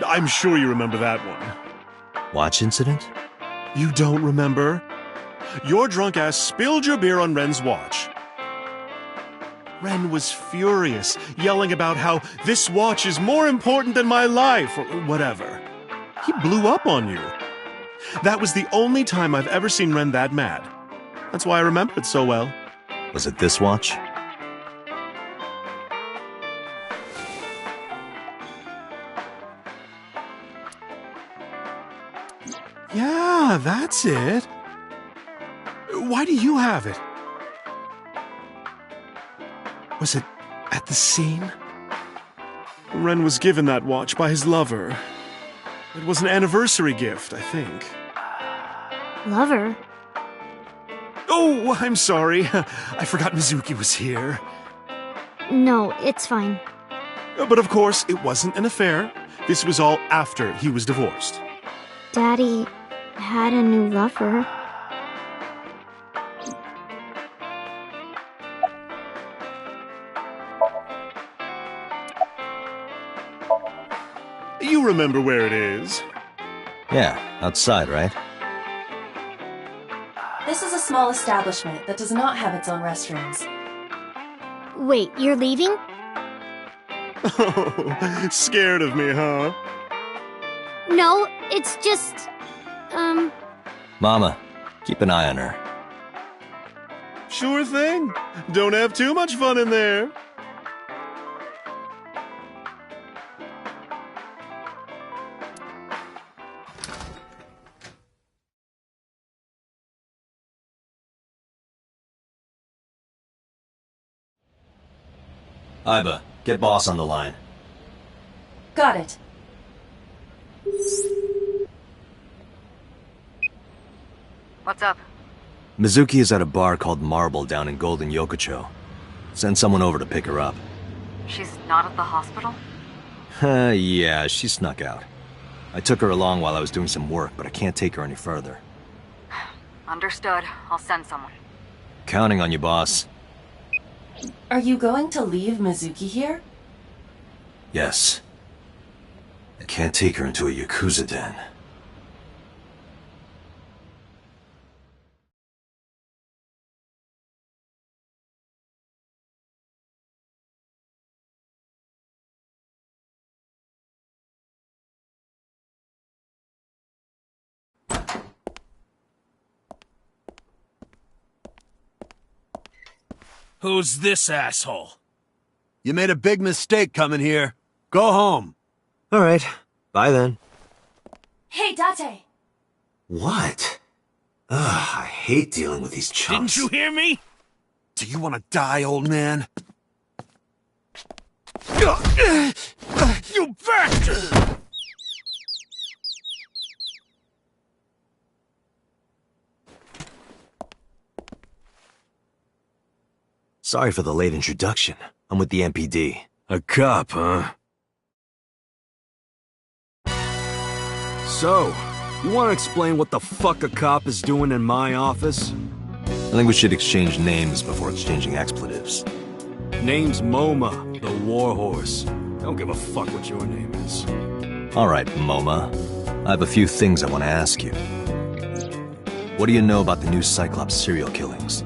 I'm sure you remember that one. Watch incident? You don't remember? Your drunk ass spilled your beer on Ren's watch. Ren was furious, yelling about how this watch is more important than my life, or whatever. He blew up on you. That was the only time I've ever seen Ren that mad. That's why I remember it so well. Was it this watch? Yeah, that's it. Why do you have it? Was it at the scene? Ren was given that watch by his lover. It was an anniversary gift, I think. Lover? Oh, I'm sorry. I forgot Mizuki was here. No, it's fine. But of course, it wasn't an affair. This was all after he was divorced. Daddy had a new lover. You remember where it is? Yeah, outside, right? This is a small establishment that does not have its own restrooms. Wait, you're leaving? Oh, scared of me, huh? No, it's just... Mama, keep an eye on her. Sure thing. Don't have too much fun in there. Iba, get boss on the line. Got it. What's up? Mizuki is at a bar called Marble down in Golden Yokocho. Send someone over to pick her up. She's not at the hospital? Yeah, she snuck out. I took her along while I was doing some work, but I can't take her any further. Understood. I'll send someone. Counting on you, boss. Are you going to leave Mizuki here? Yes. I can't take her into a Yakuza den. Who's this asshole? You made a big mistake coming here. Go home. All right. Bye then. Hey, Date! What? Ugh, I hate dealing with these chumps. Didn't you hear me? Do you want to die, old man? You bastard! Sorry for the late introduction. I'm with the MPD. A cop, huh? So, you want to explain what the fuck a cop is doing in my office? I think we should exchange names before exchanging expletives. Name's MoMA, the Warhorse. Don't give a fuck what your name is. All right, MoMA. I have a few things I want to ask you. What do you know about the new Cyclops serial killings?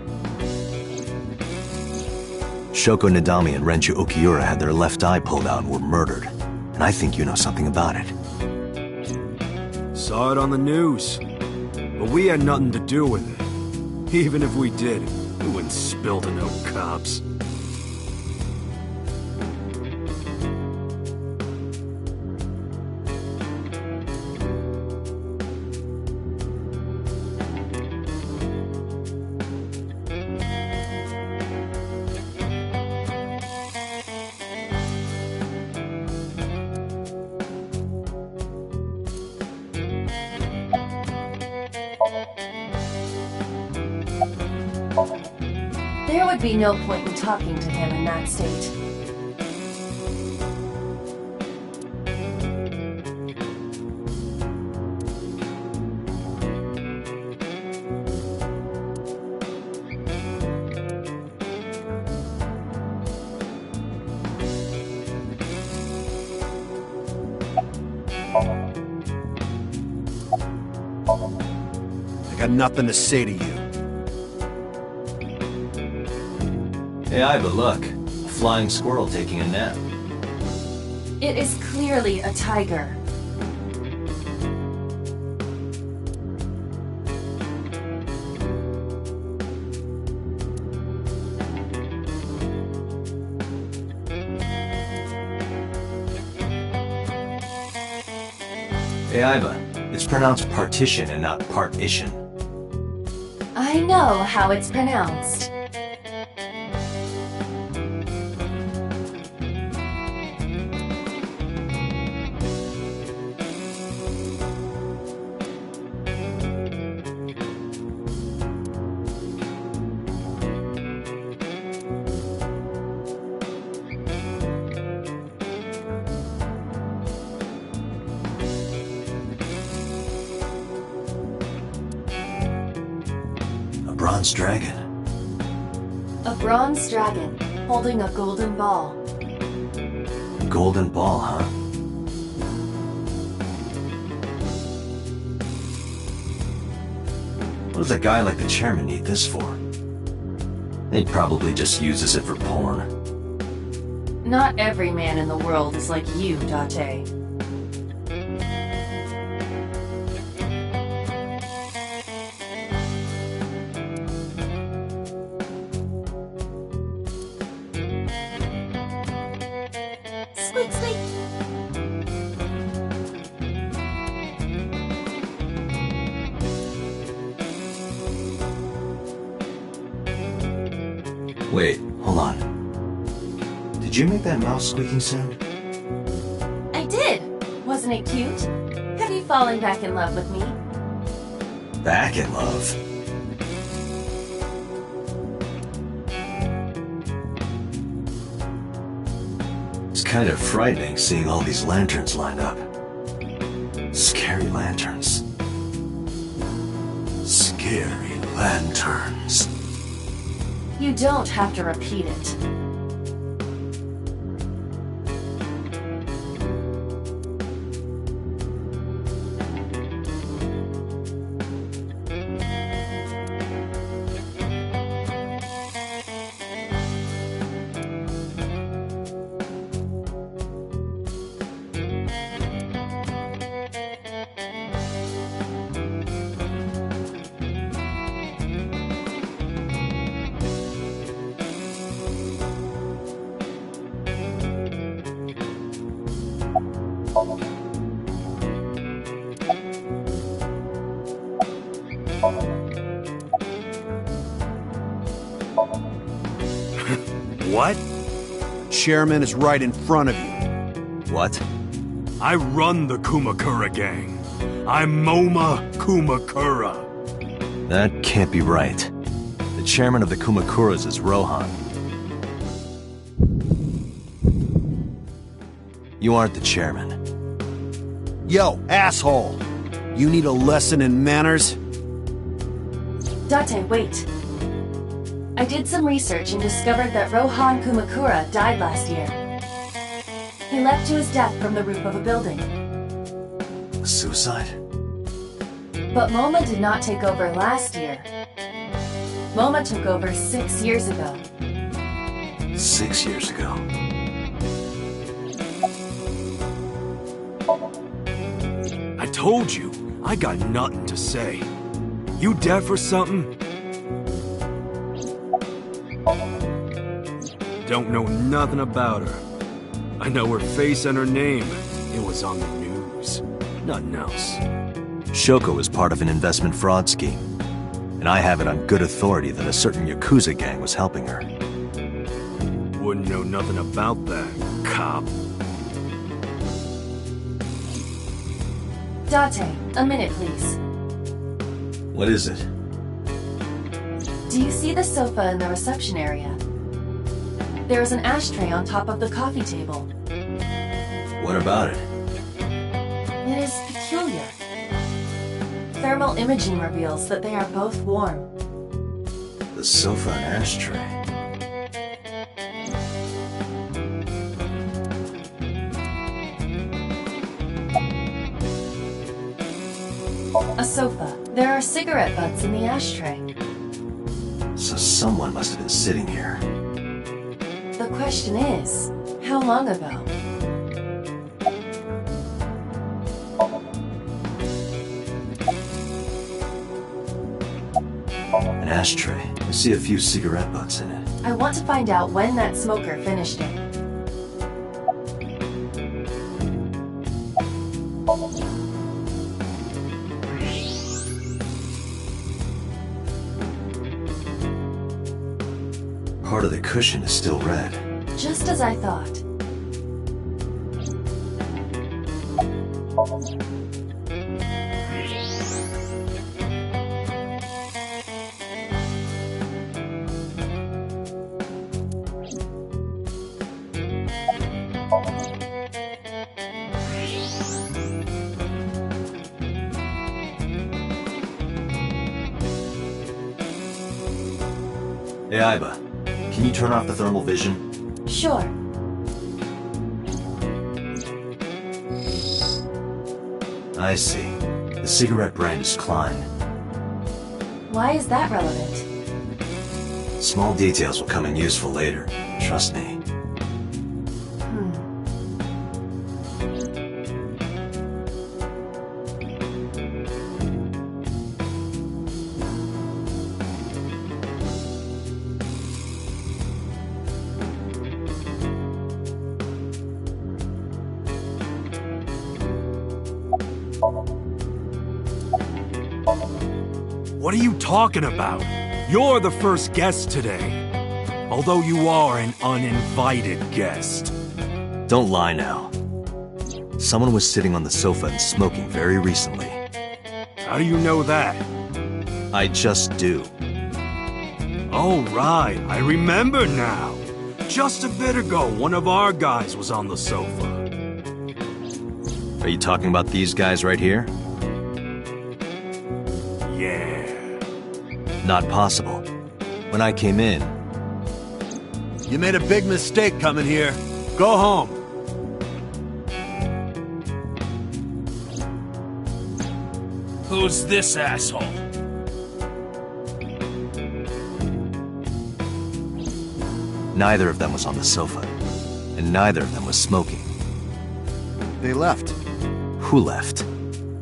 Shoko Nadami and Renju Okiura had their left eye pulled out and were murdered. And I think you know something about it. Saw it on the news. But we had nothing to do with it. Even if we did, we wouldn't spill to no cops. There would be no point in talking to him in that state. I got nothing to say to you. Hey, Iva, look. A flying squirrel taking a nap. It is clearly a tiger. Hey, Iva. It's pronounced partition and not partition. I know how it's pronounced. Bronze dragon. A bronze dragon holding a golden ball. Golden ball, huh? What does a guy like the chairman need this for? He probably just uses it for porn. Not every man in the world is like you, Date. Squeak, squeak. Wait, hold on. Did you make that mouse squeaking sound? I did! Wasn't it cute? Have you fallen back in love with me? Back in love? It's kind of frightening seeing all these lanterns lined up. Scary lanterns. Scary lanterns. You don't have to repeat it. What? Chairman is right in front of you. What? I run the Kumakura gang. I'm Moma Kumakura. That can't be right. The chairman of the Kumakuras is Rohan. You aren't the chairman. Yo, asshole! You need a lesson in manners? Date, wait. I did some research and discovered that Rohan Kumakura died last year. He leapt to his death from the roof of a building. Suicide? But Moma did not take over last year. Moma took over 6 years ago. 6 years ago. I told you, I got nothing to say. You deaf or something? Don't know nothing about her. I know her face and her name. It was on the news. Nothing else. Shoko was part of an investment fraud scheme, and I have it on good authority that a certain Yakuza gang was helping her. Wouldn't know nothing about that, cop. Date, a minute please. What is it? Do you see the sofa in the reception area? There is an ashtray on top of the coffee table. What about it? It is peculiar. Thermal imaging reveals that they are both warm. The sofa and ashtray. A sofa. There are cigarette butts in the ashtray. So someone must have been sitting here. The question is, how long ago? An ashtray. I see a few cigarette butts in it. I want to find out when that smoker finished it. Part of the cushion is still red. Just as I thought. Hey, Aiba. Can you turn off the thermal vision? Sure. I see. The cigarette brand is Klein. Why is that relevant? Small details will come in useful later. Trust me. What are you talking about? You're the first guest today. Although you are an uninvited guest. Don't lie now. Someone was sitting on the sofa and smoking very recently. How do you know that? I just do. Oh, right. I remember now. Just a bit ago, one of our guys was on the sofa. Are you talking about these guys right here? Yeah. Not possible. When I came in... You made a big mistake coming here. Go home. Who's this asshole? Neither of them was on the sofa. And neither of them was smoking. They left. Who left?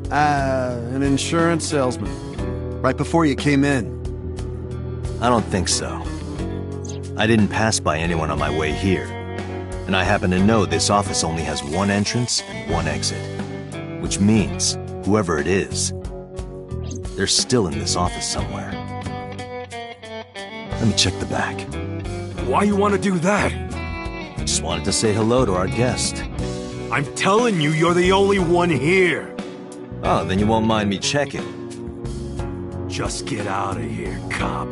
An insurance salesman. Right before you came in. I don't think so. I didn't pass by anyone on my way here. And I happen to know this office only has one entrance and one exit. Which means, whoever it is, they're still in this office somewhere. Let me check the back. Why you want to do that? I just wanted to say hello to our guest. I'm telling you, you're the only one here. Oh, then you won't mind me checking. Just get out of here, cop.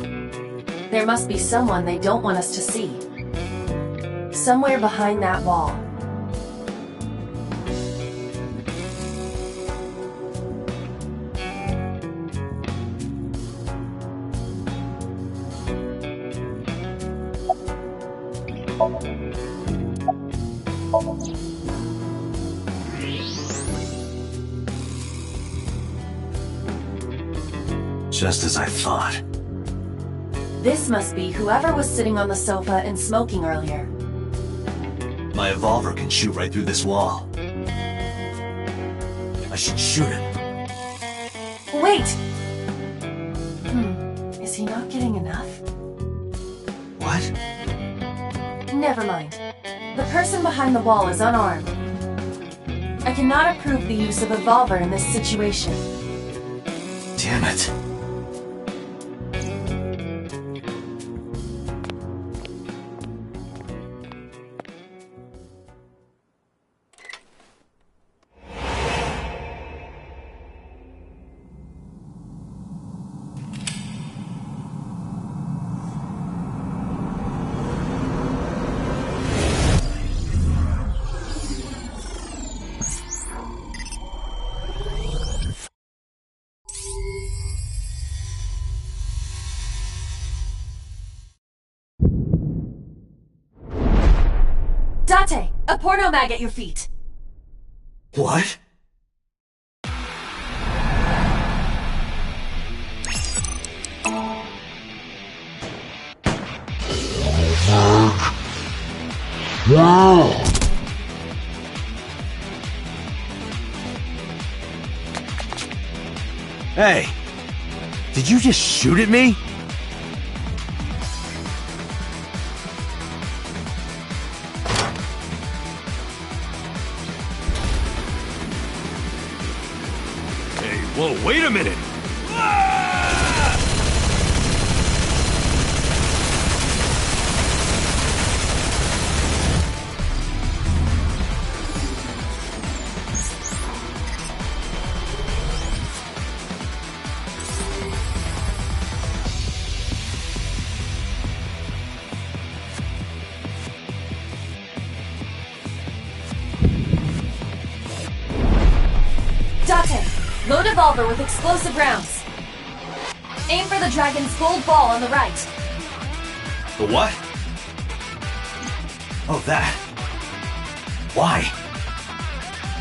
There must be someone they don't want us to see. Somewhere behind that wall. Just as I thought. This must be whoever was sitting on the sofa and smoking earlier. My revolver can shoot right through this wall. I should shoot him. Wait! Is he not getting enough? What? Never mind. The person behind the wall is unarmed. I cannot approve the use of a revolver in this situation. Damn it. Date! A porno mag at your feet! What? Hey! Did you just shoot at me? Hey, whoa, wait a minute! Load revolver with explosive rounds. Aim for the dragon's gold ball on the right. The what? Oh, that. Why?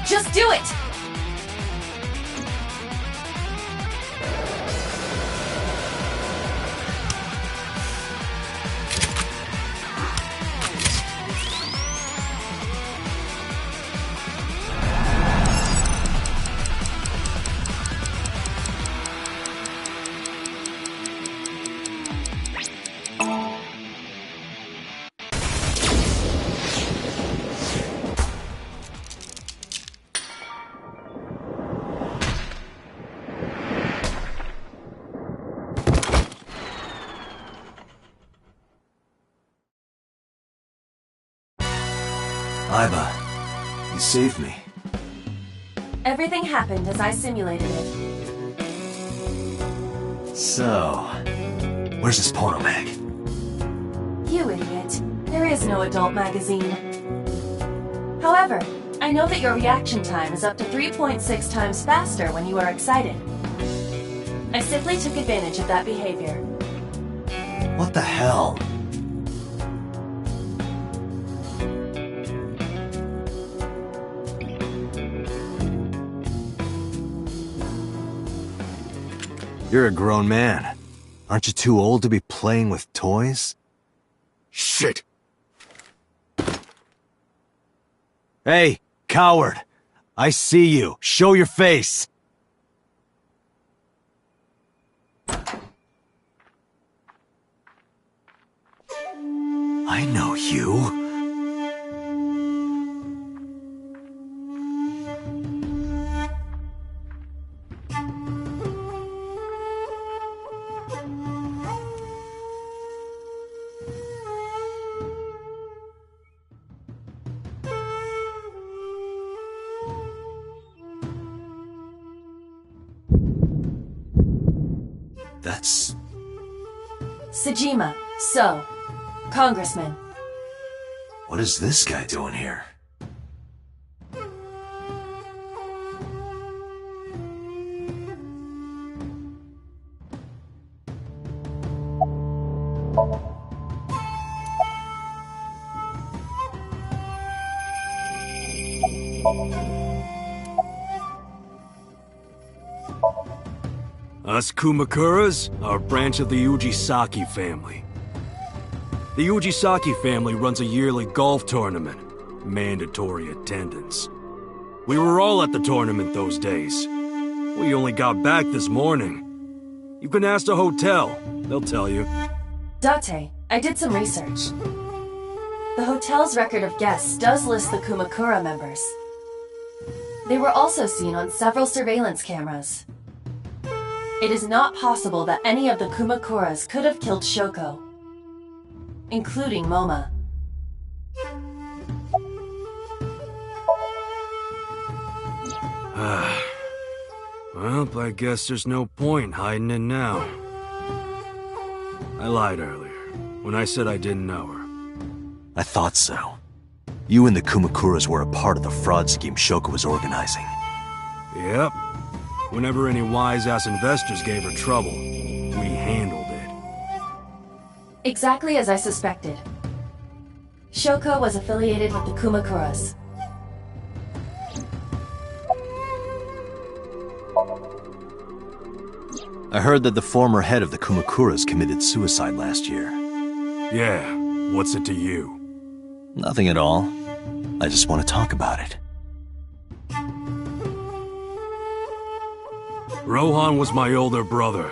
Just do it! Iba, you saved me. Everything happened as I simulated it. So, where's this porno mag? You idiot. There is no adult magazine. However, I know that your reaction time is up to 3.6 times faster when you are excited. I simply took advantage of that behavior. What the hell? You're a grown man. Aren't you too old to be playing with toys? Shit! Hey, coward! I see you. Show your face! I know you. That's... Sejima, so, Congressman. What is this guy doing here? Us Kumakuras are a branch of the Ujisaki family. The Ujisaki family runs a yearly golf tournament. Mandatory attendance. We were all at the tournament those days. We only got back this morning. You can ask the hotel. They'll tell you. Date, I did some research. The hotel's record of guests does list the Kumakura members. They were also seen on several surveillance cameras. It is not possible that any of the Kumakuras could have killed Shoko, including Moma. Well, I guess there's no point hiding it now. I lied earlier, when I said I didn't know her. I thought so. You and the Kumakuras were a part of the fraud scheme Shoko was organizing. Yep. Whenever any wise-ass investors gave her trouble, we handled it. Exactly as I suspected. Shoko was affiliated with the Kumakuras. I heard that the former head of the Kumakuras committed suicide last year. Yeah, what's it to you? Nothing at all. I just want to talk about it. Rohan was my older brother.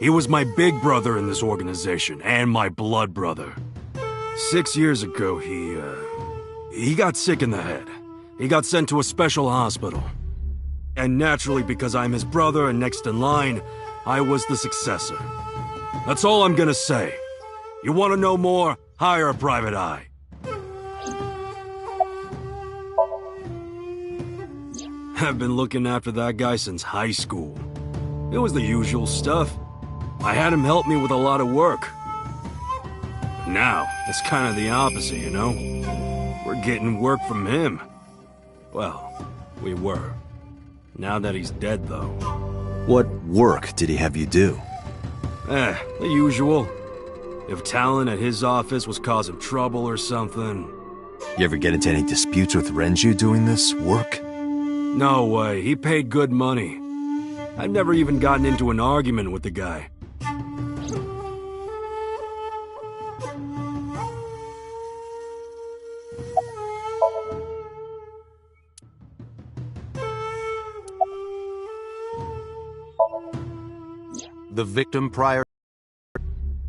He was my big brother in this organization, and my blood brother. 6 years ago, he got sick in the head. He got sent to a special hospital. And naturally, because I'm his brother and next in line, I was the successor. That's all I'm gonna say. You want to know more? Hire a private eye. I've been looking after that guy since high school. It was the usual stuff. I had him help me with a lot of work. Now, it's kind of the opposite, you know? We're getting work from him. Well, we were. Now that he's dead, though. What work did he have you do? The usual. If Talon at his office was causing trouble or something... You ever get into any disputes with Renju doing this work? No way, he paid good money. I've never even gotten into an argument with the guy. The victim prior...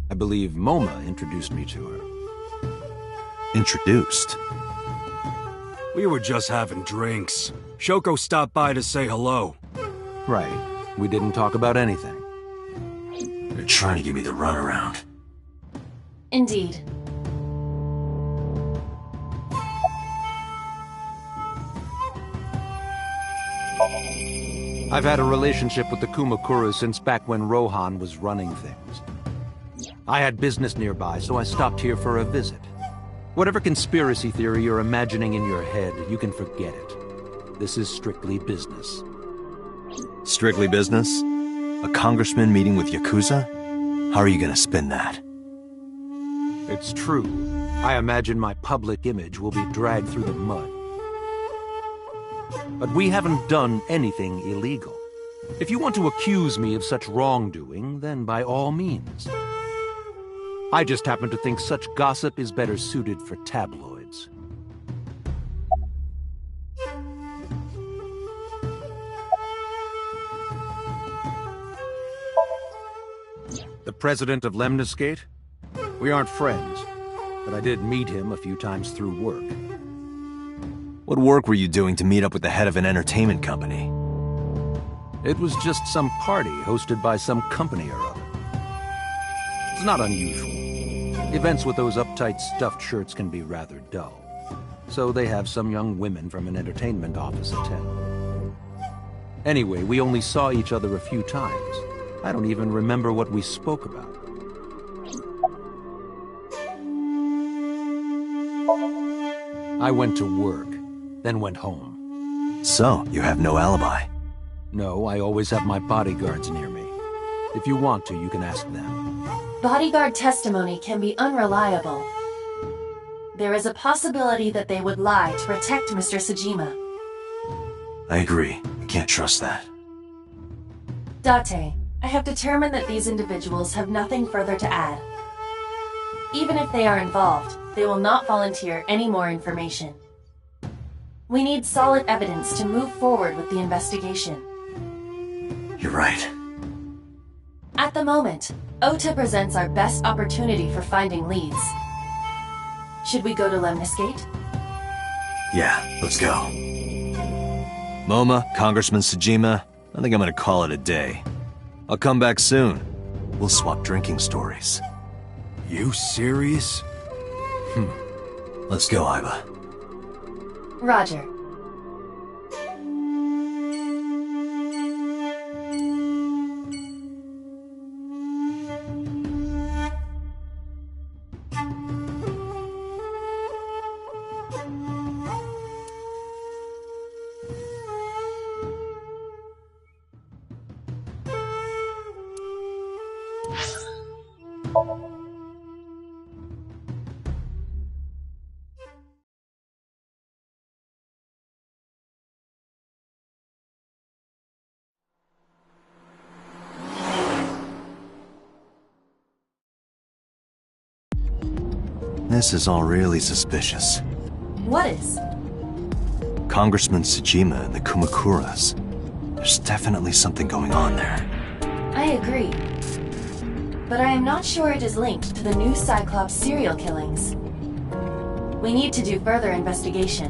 I believe Moma introduced me to her. Introduced? We were just having drinks. Shoko stopped by to say hello. Right. We didn't talk about anything. They're trying to give me the runaround. Indeed. I've had a relationship with the Kumakuras since back when Rohan was running things. I had business nearby, so I stopped here for a visit. Whatever conspiracy theory you're imagining in your head, you can forget it. This is strictly business. Strictly business? A congressman meeting with Yakuza? How are you gonna spin that? It's true. I imagine my public image will be dragged through the mud. But we haven't done anything illegal. If you want to accuse me of such wrongdoing, then by all means. I just happen to think such gossip is better suited for tabloids. The president of Lemniscate? We aren't friends, but I did meet him a few times through work. What work were you doing to meet up with the head of an entertainment company? It was just some party hosted by some company or other. It's not unusual. Events with those uptight stuffed shirts can be rather dull. So they have some young women from an entertainment office attend. Anyway, we only saw each other a few times. I don't even remember what we spoke about. I went to work, then went home. So, you have no alibi? No, I always have my bodyguards near me. If you want to, you can ask them. Bodyguard testimony can be unreliable. There is a possibility that they would lie to protect Mr. Sejima. I agree. I can't trust that. Date, I have determined that these individuals have nothing further to add. Even if they are involved, they will not volunteer any more information. We need solid evidence to move forward with the investigation. You're right. At the moment, Ota presents our best opportunity for finding leads. Should we go to Lemniscate? Yeah, let's go. Moma, Congressman Sejima, I think I'm gonna call it a day. I'll come back soon. We'll swap drinking stories. You serious? Let's go, Iba. Roger. This is all really suspicious. What is? Congressman Tsujima and the Kumakuras. There's definitely something going on there. I agree. But I am not sure it is linked to the new Cyclops serial killings. We need to do further investigation.